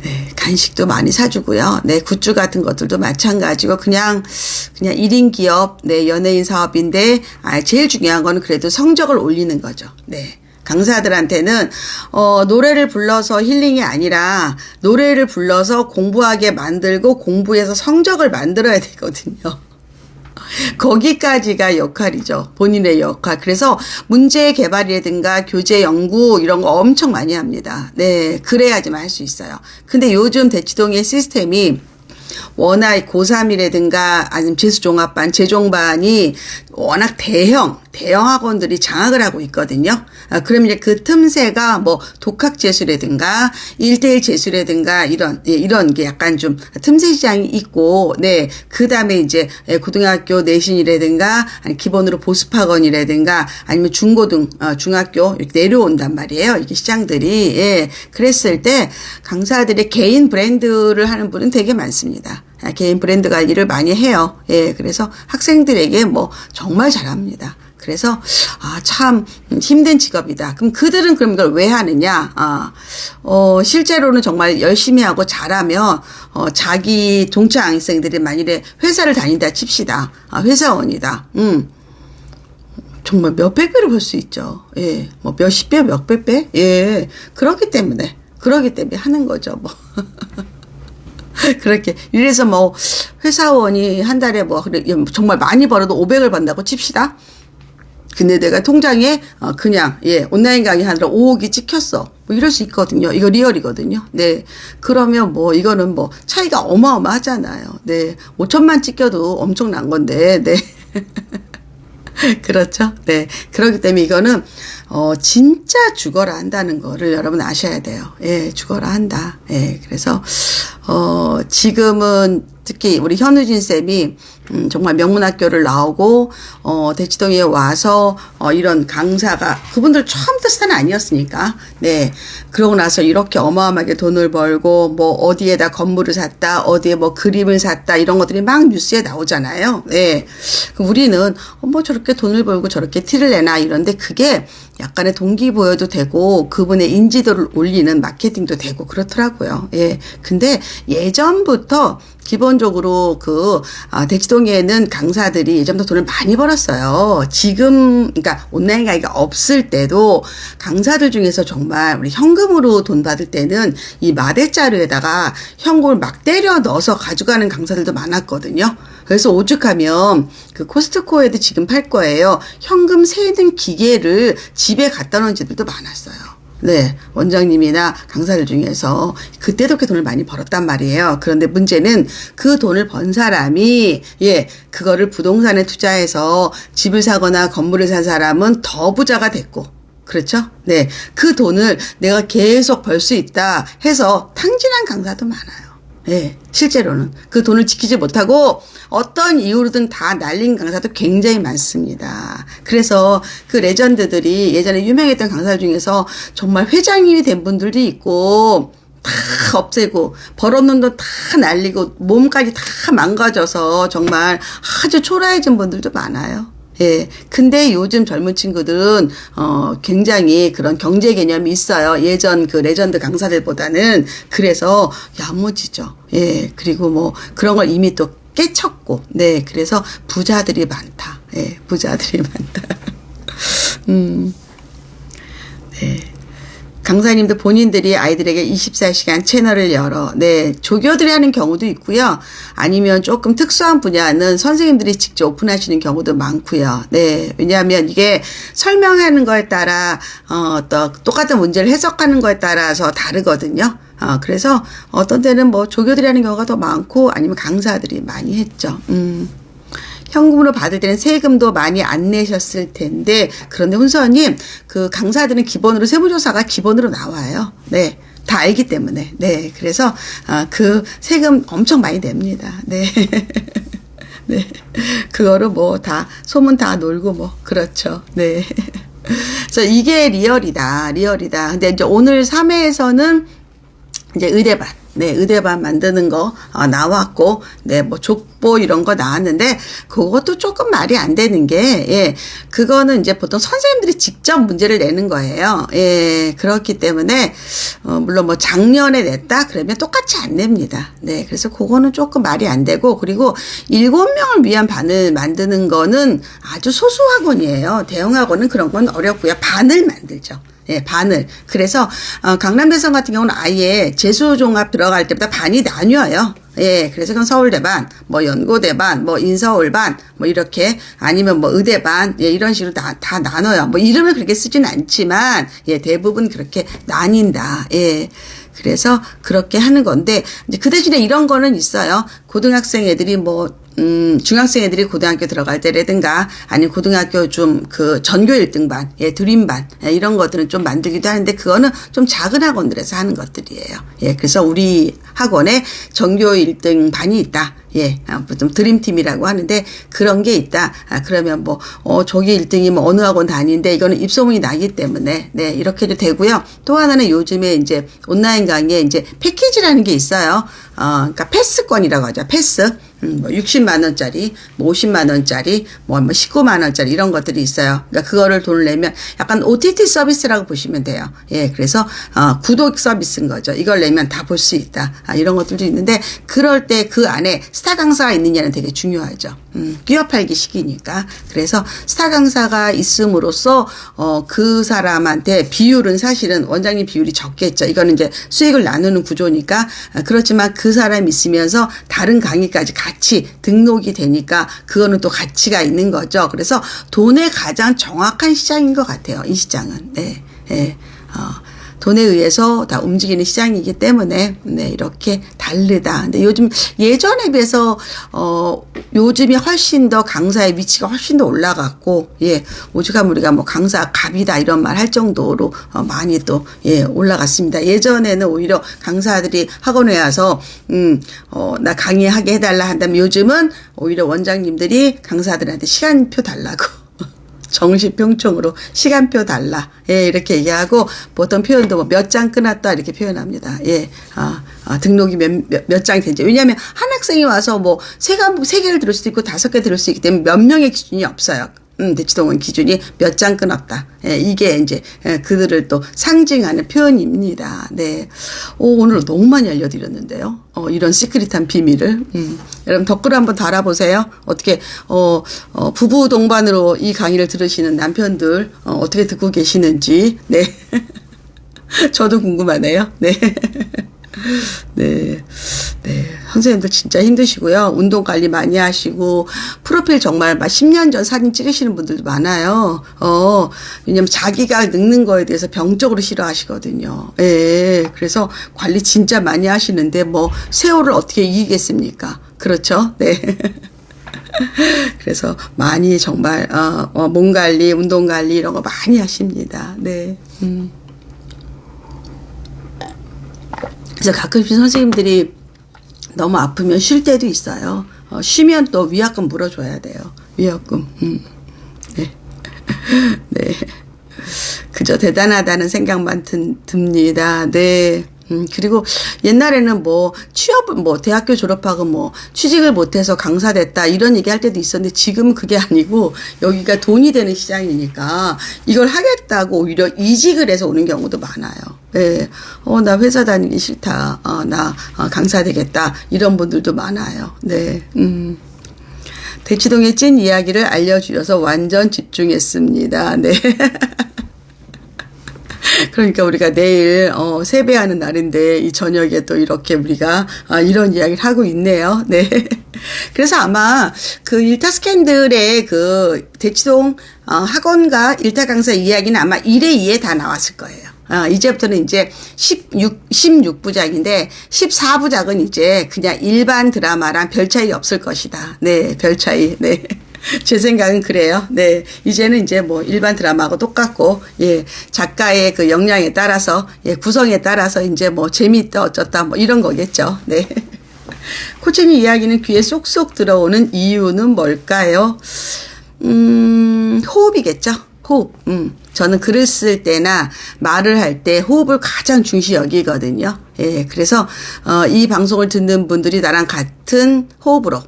네, 간식도 많이 사주고요. 네, 굿즈 같은 것들도 마찬가지고 그냥 1인 기업, 네, 연예인 사업인데, 제일 중요한 거는 그래도 성적을 올리는 거죠. 네. 강사들한테는 노래를 불러서 힐링이 아니라 노래를 불러서 공부하게 만들고 공부해서 성적을 만들어야 되거든요. 거기까지가 역할이죠. 본인의 역할. 그래서 문제 개발이라든가 교재 연구 이런 거 엄청 많이 합니다. 네, 그래야지만 할 수 있어요. 근데 요즘 대치동의 시스템이 워낙 고3이라든가 아니면 재수종합반, 재종반이 워낙 대형 학원들이 장악을 하고 있거든요. 그러면 이제 그 틈새가 뭐 독학재수라든가 1대1 재수라든가 이런 게 약간 좀 틈새 시장이 있고, 네. 그 다음에 이제 고등학교 내신이라든가 아니 기본으로 보습학원이라든가 아니면 중학교 이렇게 내려온단 말이에요. 이게 시장들이. 예. 그랬을 때 강사들의 개인 브랜드를 하는 분은 되게 많습니다. 개인 브랜드 관리를 많이 해요. 예, 그래서 학생들에게 뭐 정말 잘합니다. 그래서 참 힘든 직업이다. 그럼 그들은 그럼 이걸 왜 하느냐? 실제로는 정말 열심히 하고 잘하면 자기 동창 학생들이 만일에 회사를 다닌다 칩시다. 회사원이다. 정말 몇백 배를 벌 수 있죠. 예, 뭐 몇십 배, 몇백 배? 예, 그러기 때문에 하는 거죠. 뭐. 그렇게 이래서 뭐 회사원이 한 달에 뭐 정말 많이 벌어도 500을 번다고 칩시다. 근데 내가 통장에 그냥 온라인 강의 하느라 5억이 찍혔어. 뭐 이럴 수 있거든요. 이거 리얼이거든요. 네. 그러면 뭐 이거는 뭐 차이가 어마어마하잖아요. 네. 5천만 찍혀도 엄청난 건데. 네. 그렇죠. 네. 그렇기 때문에 이거는 진짜 죽어라 한다는 거를 여러분 아셔야 돼요. 예, 죽어라 한다. 예, 그래서 지금은 특히 우리 현우진 쌤이 정말 명문학교를 나오고 대치동에 와서 이런 강사가 그분들 처음부터 스타는 아니었으니까 네 그러고 나서 이렇게 어마어마하게 돈을 벌고 뭐 어디에다 건물을 샀다 어디에 뭐 그림을 샀다 이런 것들이 막 뉴스에 나오잖아요. 네 우리는 뭐 저렇게 돈을 벌고 저렇게 티를 내나 이런데 그게 약간의 동기부여도 되고 그분의 인지도를 올리는 마케팅도 되고 그렇더라고요. 예. 근데 예전부터 기본적으로 대치동에는 강사들이 예전부터 돈을 많이 벌었어요. 지금, 그러니까 온라인 강의가 없을 때도 강사들 중에서 정말 우리 현금으로 돈 받을 때는 이 마대자루에다가 현금을 막 때려 넣어서 가져가는 강사들도 많았거든요. 그래서 오죽하면 그 코스트코에도 지금 팔 거예요. 현금 세는 기계를 집에 갖다 놓은 집들도 많았어요. 네, 원장님이나 강사들 중에서 그때도 그 돈을 많이 벌었단 말이에요. 그런데 문제는 그 돈을 번 사람이 그거를 부동산에 투자해서 집을 사거나 건물을 산 사람은 더 부자가 됐고 그렇죠? 네, 그 돈을 내가 계속 벌 수 있다 해서 탕진한 강사도 많아요. 네, 실제로는 그 돈을 지키지 못하고 어떤 이유로든 다 날린 강사도 굉장히 많습니다. 그래서 그 레전드들이 예전에 유명했던 강사들 중에서 정말 회장님이 된 분들도 있고 다 없애고 벌었는 돈 다 날리고 몸까지 다 망가져서 정말 아주 초라해진 분들도 많아요. 예. 근데 요즘 젊은 친구들은, 굉장히 그런 경제 개념이 있어요. 예전 그 레전드 강사들보다는. 그래서 야무지죠. 예. 그리고 뭐 그런 걸 이미 또 깨쳤고. 네. 그래서 부자들이 많다. 예. 부자들이 많다. 네. 강사님들 본인들이 아이들에게 24시간 채널을 열어, 네, 조교들이 하는 경우도 있고요. 아니면 조금 특수한 분야는 선생님들이 직접 오픈하시는 경우도 많고요. 네, 왜냐하면 이게 설명하는 거에 따라, 또 똑같은 문제를 해석하는 거에 따라서 다르거든요. 그래서 어떤 때는 뭐 조교들이 하는 경우가 더 많고 아니면 강사들이 많이 했죠. 현금으로 받을 때는 세금도 많이 안 내셨을 텐데, 그런데 훈서님, 그 강사들은 기본으로 세무조사가 기본으로 나와요. 네. 다 알기 때문에. 네. 그래서, 그 세금 엄청 많이 냅니다. 네. 네. 그거로 뭐 다, 소문 다 놀고 뭐, 그렇죠. 네. 그래서 이게 리얼이다. 리얼이다. 근데 이제 오늘 3회에서는 이제 의대반. 네, 의대반 만드는 거 나왔고, 네, 뭐 족보 이런 거 나왔는데 그것도 조금 말이 안 되는 게, 예, 그거는 이제 보통 선생님들이 직접 문제를 내는 거예요. 예, 그렇기 때문에 물론 뭐 작년에 냈다 그러면 똑같이 안 냅니다. 네, 그래서 그거는 조금 말이 안 되고, 그리고 7명을 위한 반을 만드는 거는 아주 소수 학원이에요. 대형 학원은 그런 건 어렵고요. 반을 만들죠. 예, 반을. 그래서, 강남대성 같은 경우는 아예 재수종합 들어갈 때보다 반이 나뉘어요. 예, 그래서 그럼 서울대반, 뭐 연고대반, 뭐 인서울반, 뭐 이렇게, 아니면 뭐 의대반, 예, 이런 식으로 다 나눠요. 뭐 이름을 그렇게 쓰진 않지만, 예, 대부분 그렇게 나뉜다. 예. 그래서 그렇게 하는 건데, 이제 그 대신에 이런 거는 있어요. 고등학생 애들이 뭐, 중학생 애들이 고등학교 들어갈 때라든가, 아니면 고등학교 좀 그 전교 1등반, 예, 드림반, 예, 이런 것들은 좀 만들기도 하는데, 그거는 좀 작은 학원들에서 하는 것들이에요. 예, 그래서 우리 학원에 전교 1등 반이 있다. 예, 좀 드림팀이라고 하는데 그런 게 있다. 그러면 뭐, 저기 1등이 뭐 어느 학원 다니는데 이거는 입소문이 나기 때문에, 네, 이렇게 해도 되고요. 또 하나는 요즘에 이제 온라인 강의에 이제 패키지라는 게 있어요. 그러니까 패스권이라고 하죠. 패스. 뭐 60만 원짜리, 뭐 50만 원짜리, 뭐 19만 원짜리 이런 것들이 있어요. 그러니까 그거를 돈을 내면 약간 OTT 서비스라고 보시면 돼요. 예, 그래서 구독 서비스인 거죠. 이걸 내면 다 볼 수 있다. 이런 것들도 있는데, 그럴 때 그 안에 스타 강사가 있느냐는 되게 중요하죠. 끼어 팔기 시기니까. 그래서 스타 강사가 있음으로써 그 사람한테 비율은 사실은 원장님 비율이 적겠죠. 이거는 이제 수익을 나누는 구조니까. 그렇지만 그 사람이 있으면서 다른 강의까지 같이 등록이 되니까 그거는 또 가치가 있는 거죠. 그래서 돈의 가장 정확한 시장인 것 같아요. 이 시장은. 네. 네. 돈에 의해서 다 움직이는 시장이기 때문에, 네, 이렇게 다르다. 근데 요즘 예전에 비해서 요즘이 훨씬 더 강사의 위치가 훨씬 더 올라갔고, 예, 오죽하면 우리가 뭐 강사 갑이다 이런 말 할 정도로 많이 또, 예, 올라갔습니다. 예전에는 오히려 강사들이 학원에 와서 나 강의하게 해달라 한다면, 요즘은 오히려 원장님들이 강사들한테 시간표 달라고 정시평총으로 시간표 달라. 예, 이렇게 얘기하고, 보통 표현도 뭐 몇 장 끊었다 이렇게 표현합니다. 예, 등록이 몇 장이 된지. 왜냐하면 한 학생이 와서 뭐 세 개를 들을 수도 있고 5개 들을 수 있기 때문에 몇 명의 기준이 없어요. 대치동은 기준이 몇 장 끊었다. 예, 이게 이제 그들을 또 상징하는 표현입니다. 네. 오늘 너무 많이 알려드렸는데요. 이런 시크릿한 비밀을. 여러분 댓글 한번 달아보세요. 어떻게 부부 동반으로 이 강의를 들으시는 남편들 어떻게 듣고 계시는지. 네. 저도 궁금하네요. 네. 네. 네. 선생님들 진짜 힘드시고요. 운동 관리 많이 하시고, 프로필 정말 막 10년 전 사진 찍으시는 분들도 많아요. 왜냐면 자기가 늙는 거에 대해서 병적으로 싫어하시거든요. 예. 그래서 관리 진짜 많이 하시는데, 뭐, 세월을 어떻게 이기겠습니까? 그렇죠? 네. 그래서 많이 정말, 몸 관리, 운동 관리 이런 거 많이 하십니다. 네. 그래서 가끔씩 선생님들이 너무 아프면 쉴 때도 있어요. 쉬면 또 위약금 물어줘야 돼요. 위약금. 네. 네. 그저 대단하다는 생각만 듭니다. 네. 그리고 옛날에는 뭐 취업을 뭐 대학교 졸업하고 뭐 취직을 못해서 강사 됐다 이런 얘기 할 때도 있었는데, 지금은 그게 아니고 여기가 돈이 되는 시장이니까 이걸 하겠다고 오히려 이직을 해서 오는 경우도 많아요. 네. 나 회사 다니기 싫다. 나 강사 되겠다. 이런 분들도 많아요. 네. 대치동의 찐 이야기를 알려주셔서 완전 집중했습니다. 네. 그러니까 우리가 내일 세배하는 날인데 이 저녁에 또 이렇게 우리가 이런 이야기를 하고 있네요. 네. 그래서 아마 그 일타 스캔들의 그 대치동 학원가 일타 강사 이야기는 아마 1회 2회 다 나왔을 거예요. 이제부터는 이제 16부작인데 14부작은 이제 그냥 일반 드라마랑 별 차이 없을 것이다. 네, 별 차이. 네. 제 생각은 그래요. 네. 이제는 이제 뭐 일반 드라마하고 똑같고, 예. 작가의 그 역량에 따라서, 예. 구성에 따라서 이제 뭐 재미있다 어쩌다 뭐 이런 거겠죠. 네. 코치님 이야기는 귀에 쏙쏙 들어오는 이유는 뭘까요? 호흡이겠죠. 호흡. 저는 글을 쓸 때나 말을 할 때 호흡을 가장 중시 여기거든요. 예. 그래서, 이 방송을 듣는 분들이 나랑 같은 호흡으로,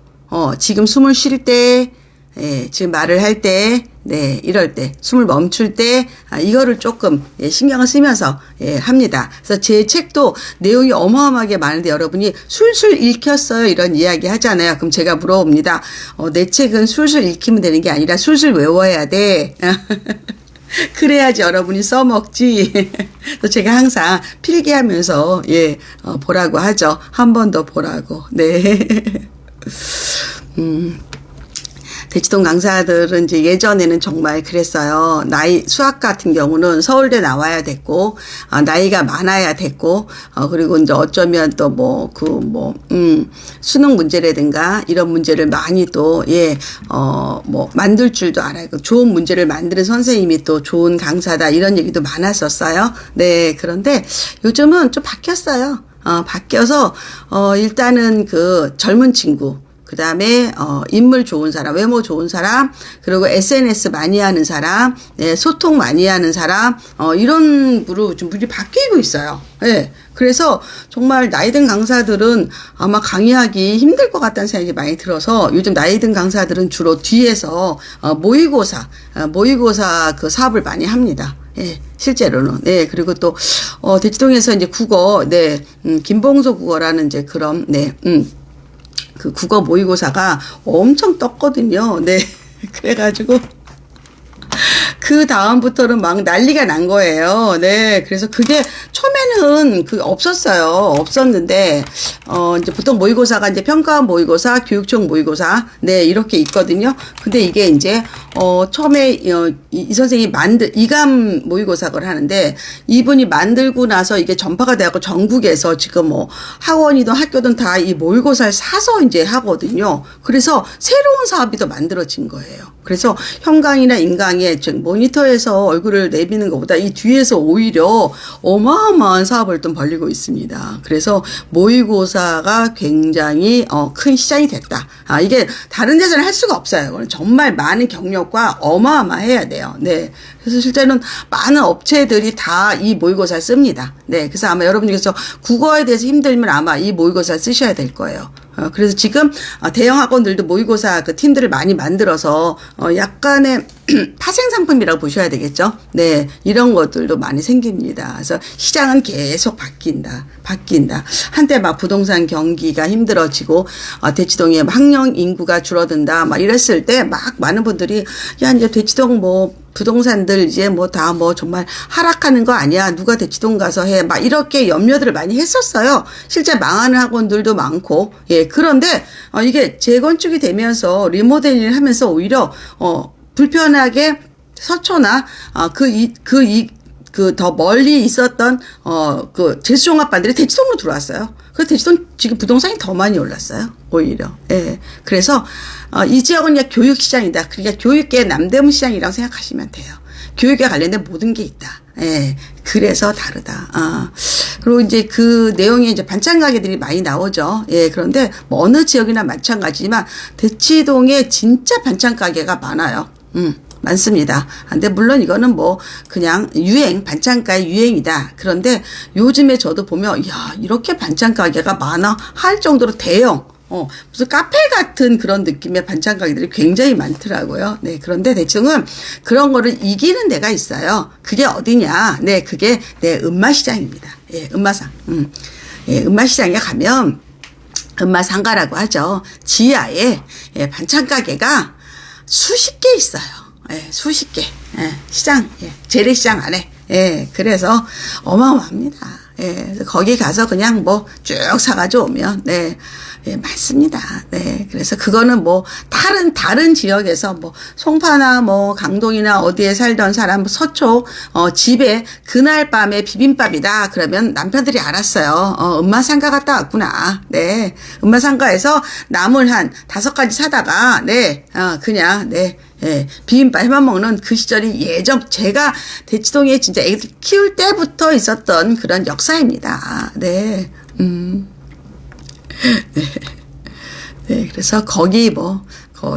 지금 숨을 쉴 때, 예, 지금 말을 할 때, 네, 이럴 때, 숨을 멈출 때, 이거를 조금, 예, 신경을 쓰면서, 예, 합니다. 그래서 제 책도 내용이 어마어마하게 많은데 여러분이 술술 읽혔어요. 이런 이야기 하잖아요. 그럼 제가 물어봅니다. 내 책은 술술 읽히면 되는 게 아니라 술술 외워야 돼. 그래야지 여러분이 써먹지. 또 제가 항상 필기하면서, 예, 보라고 하죠. 한 번 더 보라고. 네. 대치동 강사들은 이제 예전에는 정말 그랬어요. 수학 같은 경우는 서울대 나와야 됐고, 나이가 많아야 됐고, 그리고 이제 어쩌면 또 수능 문제라든가 이런 문제를 많이 또, 예, 만들 줄도 알아요. 좋은 문제를 만드는 선생님이 또 좋은 강사다 이런 얘기도 많았었어요. 네, 그런데 요즘은 좀 바뀌었어요. 바뀌어서, 일단은 그 젊은 친구, 그 다음에, 인물 좋은 사람, 외모 좋은 사람, 그리고 SNS 많이 하는 사람, 네, 소통 많이 하는 사람, 이런 부로 좀 물이 바뀌고 있어요. 예. 그래서 정말 나이 든 강사들은 아마 강의하기 힘들 것 같다는 생각이 많이 들어서 요즘 나이 든 강사들은 주로 뒤에서, 모의고사 그 사업을 많이 합니다. 예, 실제로는. 네, 그리고 또, 대치동에서 이제 국어, 네, 김봉소 국어라는 이제 그런, 네, 그 국어 모의고사가 엄청 떴거든요. 네. 그래가지고, 그 다음부터는 막 난리가 난 거예요. 네. 그래서 그게 처음에는 없었어요. 없었는데, 이제 보통 모의고사가 이제 평가 모의고사, 교육청 모의고사, 네, 이렇게 있거든요. 근데 이게 이제, 처음에, 이 선생님이 이감 모의고사를 하는데, 이분이 만들고 나서 이게 전파가 돼갖고 전국에서 지금 뭐 학원이든 학교든 다 이 모의고사를 사서 이제 하거든요. 그래서 새로운 사업이 더 만들어진 거예요. 그래서 형강이나 인강에 모니터에서 얼굴을 내미는 것보다 이 뒤에서 오히려 어마어마한 사업을 좀 벌리고 있습니다. 그래서 모의고사가 굉장히 큰 시장이 됐다. 이게 다른 데서는 할 수가 없어요. 정말 많은 경력과 어마어마해야 돼요. 네. 그래서 실제는 많은 업체들이 다 이 모의고사를 씁니다. 네. 그래서 아마 여러분께서 국어에 대해서 힘들면 아마 이 모의고사를 쓰셔야 될 거예요. 그래서 지금 대형 학원들도 모의고사 그 팀들을 많이 만들어서 약간의 파생 상품이라고 보셔야 되겠죠. 네, 이런 것들도 많이 생깁니다. 그래서 시장은 계속 바뀐다. 한때 막 부동산 경기가 힘들어지고 대치동에 학령 인구가 줄어든다. 막 이랬을 때 막 많은 분들이 야 이제 대치동 뭐 부동산들 이제 뭐 다 뭐 정말 하락하는 거 아니야. 누가 대치동 가서 해. 막 이렇게 염려들을 많이 했었어요. 실제 망하는 학원들도 많고. 예. 그런데 이게 재건축이 되면서 리모델링을 하면서 오히려 불편하게 서초나 더 멀리 있었던 제수종합반들이 대치동으로 들어왔어요. 그 대치동 지금 부동산이 더 많이 올랐어요. 오히려. 예. 그래서 이 지역은 그냥 교육 시장이다. 그러니까 교육계 남대문 시장이라고 생각하시면 돼요. 교육에 관련된 모든 게 있다. 예. 그래서 다르다. 그리고 이제 그 내용에 이제 반찬 가게들이 많이 나오죠. 예. 그런데 뭐 어느 지역이나 마찬가지지만 대치동에 진짜 반찬 가게가 많아요. 많습니다. 근데 물론 이거는 뭐 그냥 반찬가의 유행이다. 그런데 요즘에 저도 보면 야 이렇게 반찬 가게가 많아 할 정도로 대형 무슨 카페 같은 그런 느낌의 반찬 가게들이 굉장히 많더라고요. 네, 그런데 대충은 그런 거를 이기는 데가 있어요. 그게 어디냐? 네, 그게 은마시장입니다. 예, 은마상. 예, 은마시장에 가면 은마상가라고 하죠. 지하에 반찬 가게가 수십 개 있어요. 예, 수십 개. 예, 시장, 재래시장 안에. 예, 그래서 어마어마합니다. 예, 그래서 거기 가서 그냥 뭐 쭉 사가지고 오면, 네, 예, 많습니다. 네, 그래서 그거는 뭐 다른 지역에서 뭐 송파나 뭐 강동이나 어디에 살던 사람, 뭐 서초, 집에 그날 밤에 비빔밥이다. 그러면 남편들이 알았어요. 음마상가 갔다 왔구나. 네, 음마상가에서 나물 한 5가지 사다가, 네, 그냥, 네. 예, 비빔밥 해만 먹는 그 시절이 예전 제가 대치동에 진짜 애들 키울 때부터 있었던 그런 역사입니다. 네, 네, 네. 그래서 거기 뭐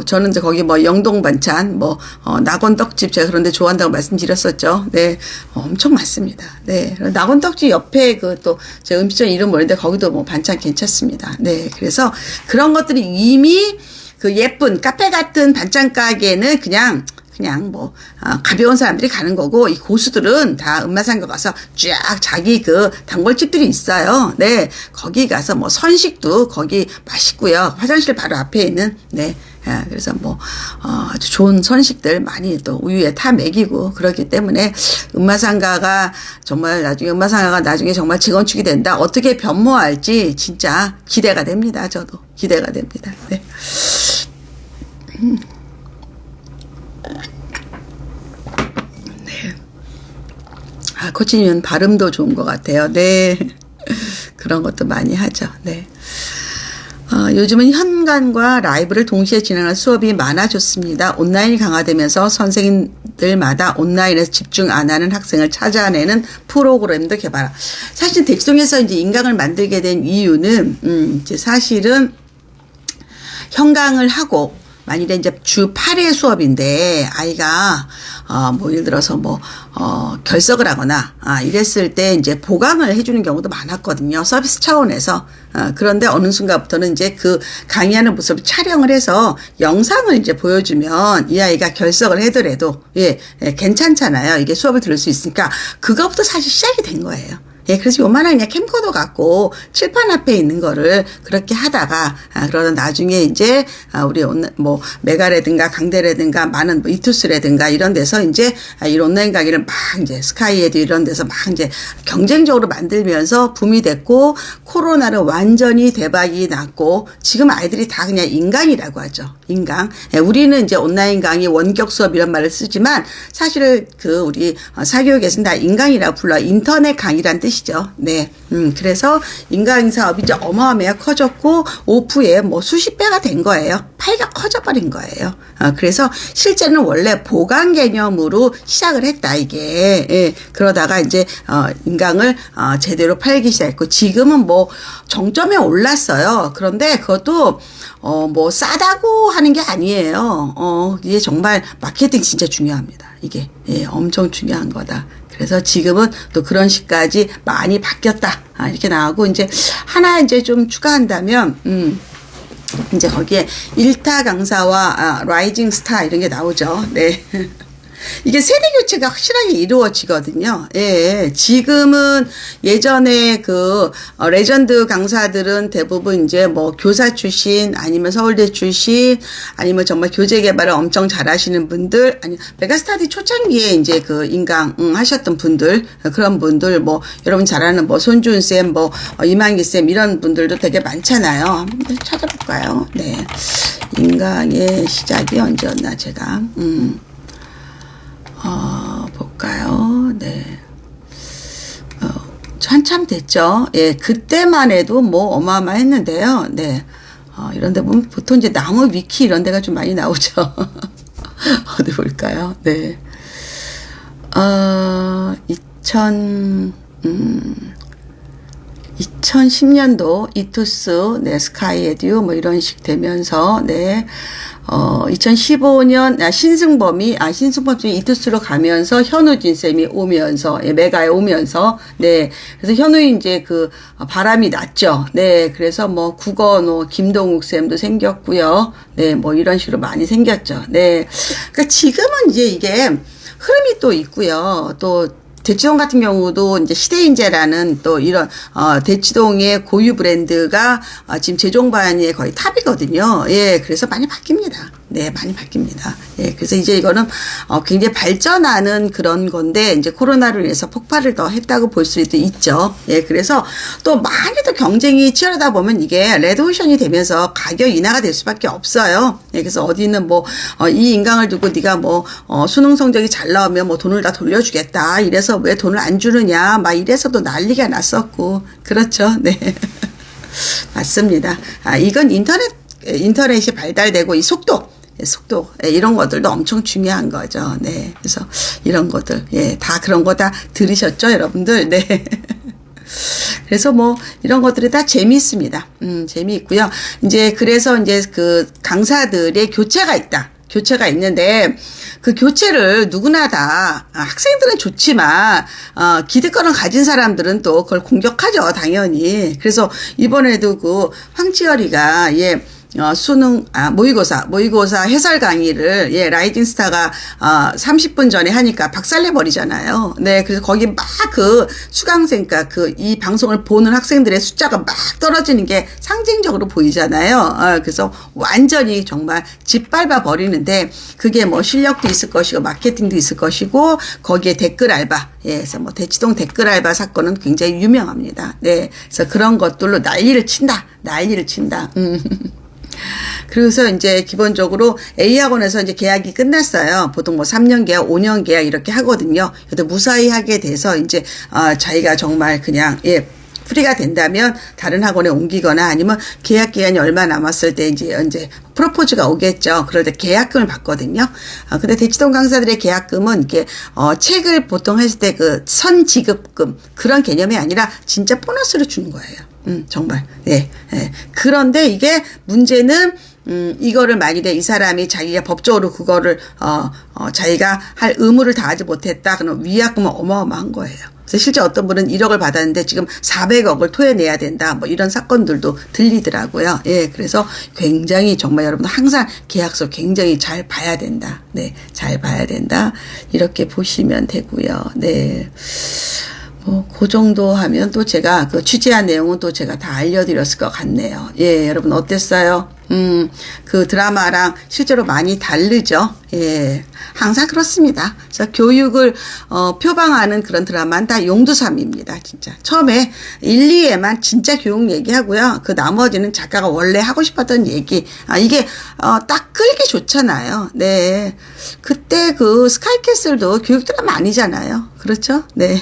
저는 이제 거기 뭐 영동 반찬, 뭐 낙원 떡집 제가 그런데 좋아한다고 말씀드렸었죠. 네, 엄청 많습니다. 네, 낙원 떡집 옆에 그 또 제 음식점 이름 모르는데 거기도 뭐 반찬 괜찮습니다. 네, 그래서 그런 것들이 이미 그 예쁜 카페 같은 반찬 가게는 그냥 뭐 가벼운 사람들이 가는 거고, 이 고수들은 다 음마상가 가서 쫙 자기 그 단골집들이 있어요. 네, 거기 가서 뭐 선식도 거기 맛있고요. 화장실 바로 앞에 있는, 네, 그래서 뭐 아주 좋은 선식들 많이 또 우유에 타 먹이고 그렇기 때문에 음마상가가 정말 나중에 정말 재건축이 된다. 어떻게 변모할지 진짜 기대가 됩니다. 저도 기대가 됩니다. 네. 네. 코치님은 발음도 좋은 것 같아요. 네. 그런 것도 많이 하죠. 네. 요즘은 현관과 라이브를 동시에 진행하는 수업이 많아졌습니다. 온라인이 강화되면서 선생님들마다 온라인에서 집중 안 하는 학생을 찾아내는 프로그램도 개발. 사실 대치동에서 이제 인강을 만들게 된 이유는, 이제 사실은 현강을 하고, 만일에 이제 주 8회 수업인데 아이가 뭐 예를 들어서 뭐 결석을 하거나 이랬을 때 이제 보강을 해주는 경우도 많았거든요. 서비스 차원에서. 그런데 어느 순간부터는 이제 그 강의하는 모습을 촬영을 해서 영상을 이제 보여주면 이 아이가 결석을 하더라도 예, 괜찮잖아요. 이게 수업을 들을 수 있으니까 그것부터 사실 시작이 된 거예요. 예, 그래서 요만한 그냥 캠코더 갖고 칠판 앞에 있는 거를 그렇게 하다가, 그러다 나중에 이제, 우리 뭐, 메가라든가 강대라든가 많은 뭐 이투스라든가 이런 데서 이제, 이 온라인 강의를 막 이제 스카이에도 이런 데서 막 이제 경쟁적으로 만들면서 붐이 됐고, 코로나는 완전히 대박이 났고, 지금 아이들이 다 그냥 인강이라고 하죠. 인강. 예, 우리는 이제 온라인 강의 원격 수업 이런 말을 쓰지만, 사실 우리 사교육에서는 다 인강이라고 불러요. 인터넷 강의란 뜻이 네, 그래서 인강 사업이 이제 어마어마하게 커졌고 오프에 뭐 수십 배가 된 거예요. 파이가 커져버린 거예요. 그래서 실제는 원래 보강 개념으로 시작을 했다 이게. 예, 그러다가 이제 인강을 제대로 팔기 시작했고 지금은 뭐 정점에 올랐어요. 그런데 그것도 뭐 싸다고 하는 게 아니에요. 이게 정말 마케팅 진짜 중요합니다. 이게 예, 엄청 중요한 거다. 그래서 지금은 또 그런 식까지 많이 바뀌었다. 이렇게 나오고, 이제 하나 이제 좀 추가한다면, 이제 거기에 일타 강사와 라이징 스타 이런 게 나오죠. 네. 이게 세대 교체가 확실하게 이루어지거든요. 예, 지금은 예전에 레전드 강사들은 대부분 이제 뭐 교사 출신 아니면 서울대 출신 아니면 정말 교재 개발을 엄청 잘하시는 분들 아니 메가스터디 초창기에 이제 인강 하셨던 분들 그런 분들 뭐 여러분 잘 아는 뭐 손준 쌤 뭐 이만기 쌤 이런 분들도 되게 많잖아요. 한번 찾아볼까요? 네, 인강의 시작이 언제였나 제가 볼까요? 네. 한참 됐죠. 예, 그때만 해도 뭐 어마어마했는데요. 네. 이런 데 보면 보통 이제 나무 위키 이런 데가 좀 많이 나오죠. 어디 볼까요? 네. 2010년도 이투스, 네, 스카이 에듀 뭐 이런 식 되면서, 네. 2015년, 신승범이 이투스로 가면서 현우진 쌤이 오면서, 예, 메가에 오면서, 네. 그래서 현우이 이제 바람이 났죠. 네. 그래서 뭐 국어노 김동욱 쌤도 생겼고요. 네. 뭐 이런 식으로 많이 생겼죠. 네. 그러니까 지금은 이제 이게 흐름이 또 있고요. 또, 대치동 같은 경우도 이제 시대인재라는 또 이런 대치동의 고유 브랜드가 지금 재종반의 거의 탑이거든요. 예, 그래서 많이 바뀝니다. 네. 네, 많이 바뀝니다. 예, 그래서 이제 이거는 굉장히 발전하는 그런 건데 이제 코로나로 인해서 폭발을 더 했다고 볼 수도 있죠. 예, 그래서 또 많이 또 경쟁이 치열하다 보면 이게 레드오션이 되면서 가격 인하가 될 수밖에 없어요. 예, 그래서 어디는 뭐 이 인강을 두고 네가 뭐 수능 성적이 잘 나오면 뭐 돈을 다 돌려주겠다. 이래서 왜 돈을 안 주느냐. 막 이래서도 난리가 났었고 그렇죠. 네. 맞습니다. 이건 인터넷이 발달되고 이 속도 이런 것들도 엄청 중요한 거죠. 네. 그래서 이런 것들 다 그런 거 다 들으셨죠, 여러분들? 네. 그래서 뭐 이런 것들이 다 재미있습니다. 재미있고요. 이제 그래서 이제 그 강사들의 교체가 있는데 그 교체를 누구나 다 학생들은 좋지만 기득권을 가진 사람들은 또 그걸 공격하죠, 당연히. 그래서 이번에도 그 황치열이가 수능 모의고사 해설 강의를 라이징 스타가 30분 전에 하니까 박살내 버리잖아요. 네, 그래서 거기 막 그 수강생, 그러니까 이 방송을 보는 학생들의 숫자가 막 떨어지는 게 상징적으로 보이잖아요. 그래서 완전히 정말 짓밟아 버리는데 그게 뭐 실력도 있을 것이고 마케팅도 있을 것이고 거기에 댓글 알바, 그래서 뭐 대치동 댓글 알바 사건은 굉장히 유명합니다. 네, 그래서 그런 것들로 난리를 친다. 그래서 이제 기본적으로 A학원에서 이제 계약이 끝났어요. 보통 뭐 3년 계약, 5년 계약 이렇게 하거든요. 그래도 무사히 하게 돼서 이제 자기가 정말 그냥 프리가 된다면 다른 학원에 옮기거나 아니면 계약 기간이 얼마 남았을 때 이제 프로포즈가 오겠죠. 그럴 때 계약금을 받거든요. 근데 대치동 강사들의 계약금은 이게 책을 보통 했을 때 그 선지급금 그런 개념이 아니라 진짜 보너스를 주는 거예요. 정말. 네. 그런데 이게 문제는 이거를 만일에 이 사람이 자기가 법적으로 그거를 자기가 할 의무를 다하지 못했다. 그러면 위약금은 어마어마한 거예요. 그래서 실제 어떤 분은 1억을 받았는데 지금 400억을 토해내야 된다. 뭐 이런 사건들도 들리더라고요. 예, 그래서 굉장히 정말 여러분 항상 계약서 굉장히 잘 봐야 된다. 네, 잘 봐야 된다. 이렇게 보시면 되고요. 네. 그 정도 하면 또 제가 그 취재한 내용은 또 제가 다 알려드렸을 것 같네요. 예, 여러분 어땠어요? 그 드라마랑 실제로 많이 다르죠? 예, 항상 그렇습니다. 그래서 교육을, 표방하는 그런 드라마는 다 용두삼입니다, 진짜. 처음에 1, 2회만 진짜 교육 얘기하고요. 그 나머지는 작가가 원래 하고 싶었던 얘기. 이게, 딱 끌기 좋잖아요. 네. 그때 그 스카이캐슬도 교육 드라마 아니잖아요. 그렇죠? 네.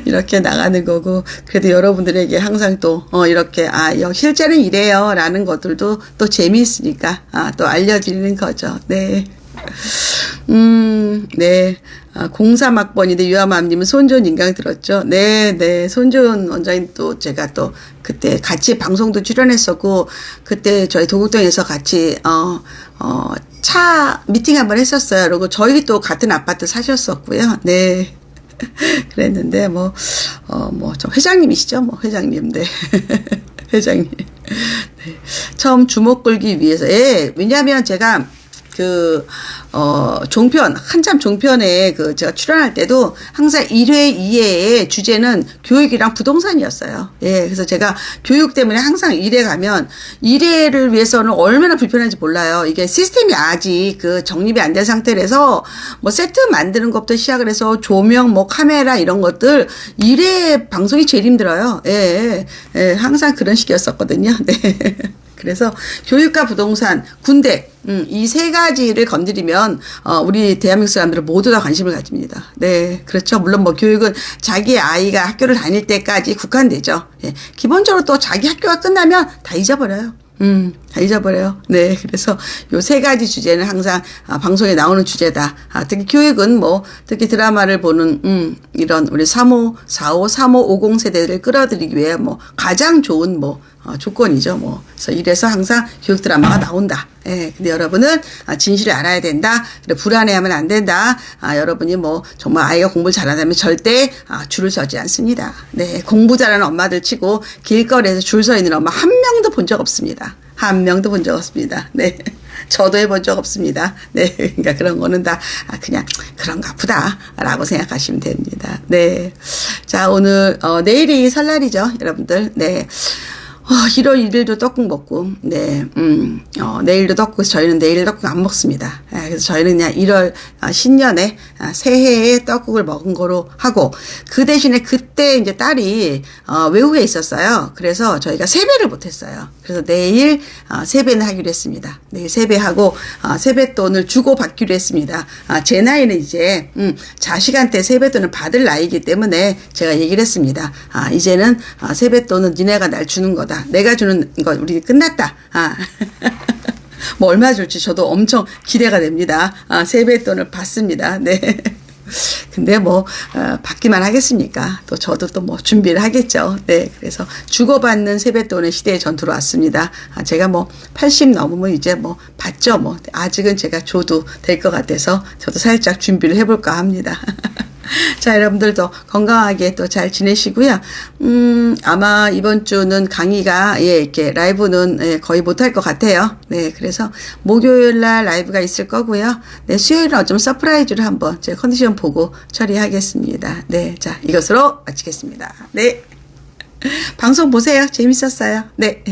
이렇게 나가는 거고 그래도 여러분들에게 항상 또 이렇게 실제는 이래요 라는 것들도 또 재미있으니까 또 알려드리는 거죠. 네. 네. 03학번인데 유아맘님은 손존 인강 들었죠? 네. 손존 원장님 또 제가 또 그때 같이 방송도 출연했었고 그때 저희 도곡동에서 같이 차 미팅 한번 했었어요. 그리고 저희 또 같은 아파트 사셨었고요. 네. 그랬는데 좀 회장님이시죠? 회장님. 네. 회장님. 네. 처음 주목 끌기 위해서. 왜냐하면 제가 한참 종편에 제가 출연할 때도 항상 1회, 2회의 주제는 교육이랑 부동산이었어요. 예, 그래서 제가 교육 때문에 항상 1회 가면 1회를 위해서는 얼마나 불편한지 몰라요. 이게 시스템이 아직 정립이 안 된 상태라서 세트 만드는 것부터 시작을 해서 조명, 카메라 이런 것들 1회 방송이 제일 힘들어요. 예, 항상 그런 식이었었거든요. 네. 그래서 교육과 부동산, 군대 이 세 가지를 건드리면 우리 대한민국 사람들은 모두 다 관심을 가집니다. 네, 그렇죠. 물론 교육은 자기 아이가 학교를 다닐 때까지 국한되죠. 예. 기본적으로 또 자기 학교가 끝나면 다 잊어버려요. 다 잊어버려요. 네, 그래서 요 세 가지 주제는 항상 방송에 나오는 주제다. 특히 교육은 특히 드라마를 보는 이런 우리 35, 45, 35, 50 세대를 끌어들이기 위해 가장 좋은 조건이죠. 그래서 이래서 항상 교육 드라마가 나온다. 예, 근데 여러분은 진실을 알아야 된다. 그래, 불안해하면 안 된다. 여러분이 정말 아이가 공부를 잘한다면 절대 줄을 서지 않습니다. 네, 공부 잘하는 엄마들 치고 길거리에서 줄 서 있는 엄마 한 명도 본 적 없습니다. 한 명도 본 적 없습니다. 네. 저도 해본 적 없습니다. 네. 그러니까 그런 거는 다 그냥 그런가 보다 라고 생각하시면 됩니다. 네. 자, 오늘, 내일이 설날이죠. 여러분들. 네. 1월 1일도 떡국 먹고, 네, 내일도 떡국, 저희는 내일 떡국 안 먹습니다. 그래서 저희는 그냥 1월 신년에 새해에 떡국을 먹은 거로 하고, 그 대신에 그때 이제 딸이 외국에 있었어요. 그래서 저희가 세배를 못했어요. 그래서 내일 세배는 하기로 했습니다. 내일 세배하고 세뱃돈을 주고 받기로 했습니다. 제 나이는 이제 자식한테 세뱃돈을 받을 나이이기 때문에 제가 얘기를 했습니다. 이제는 세뱃돈은 니네가 날 주는 거다. 내가 주는 거 우리 끝났다. 뭐 얼마 줄지 저도 엄청 기대가 됩니다. 세뱃돈을 받습니다. 네. 근데 뭐 받기만 하겠습니까? 또 저도 또 뭐 준비를 하겠죠. 네, 그래서 주고받는 세뱃돈의 시대에 전 들어왔습니다. 제가 뭐 80 넘으면 이제 뭐 받죠. 뭐 아직은 제가 줘도 될 것 같아서 저도 살짝 준비를 해볼까 합니다. 자, 여러분들도 건강하게 또 잘 지내시고요. 아마 이번 주는 강의가, 이렇게 라이브는 거의 못할 것 같아요. 네, 그래서 목요일 날 라이브가 있을 거고요. 네, 수요일은 좀 서프라이즈를 한번 제 컨디션 보고 처리하겠습니다. 네, 자, 이것으로 마치겠습니다. 네. 방송 보세요. 재밌었어요. 네.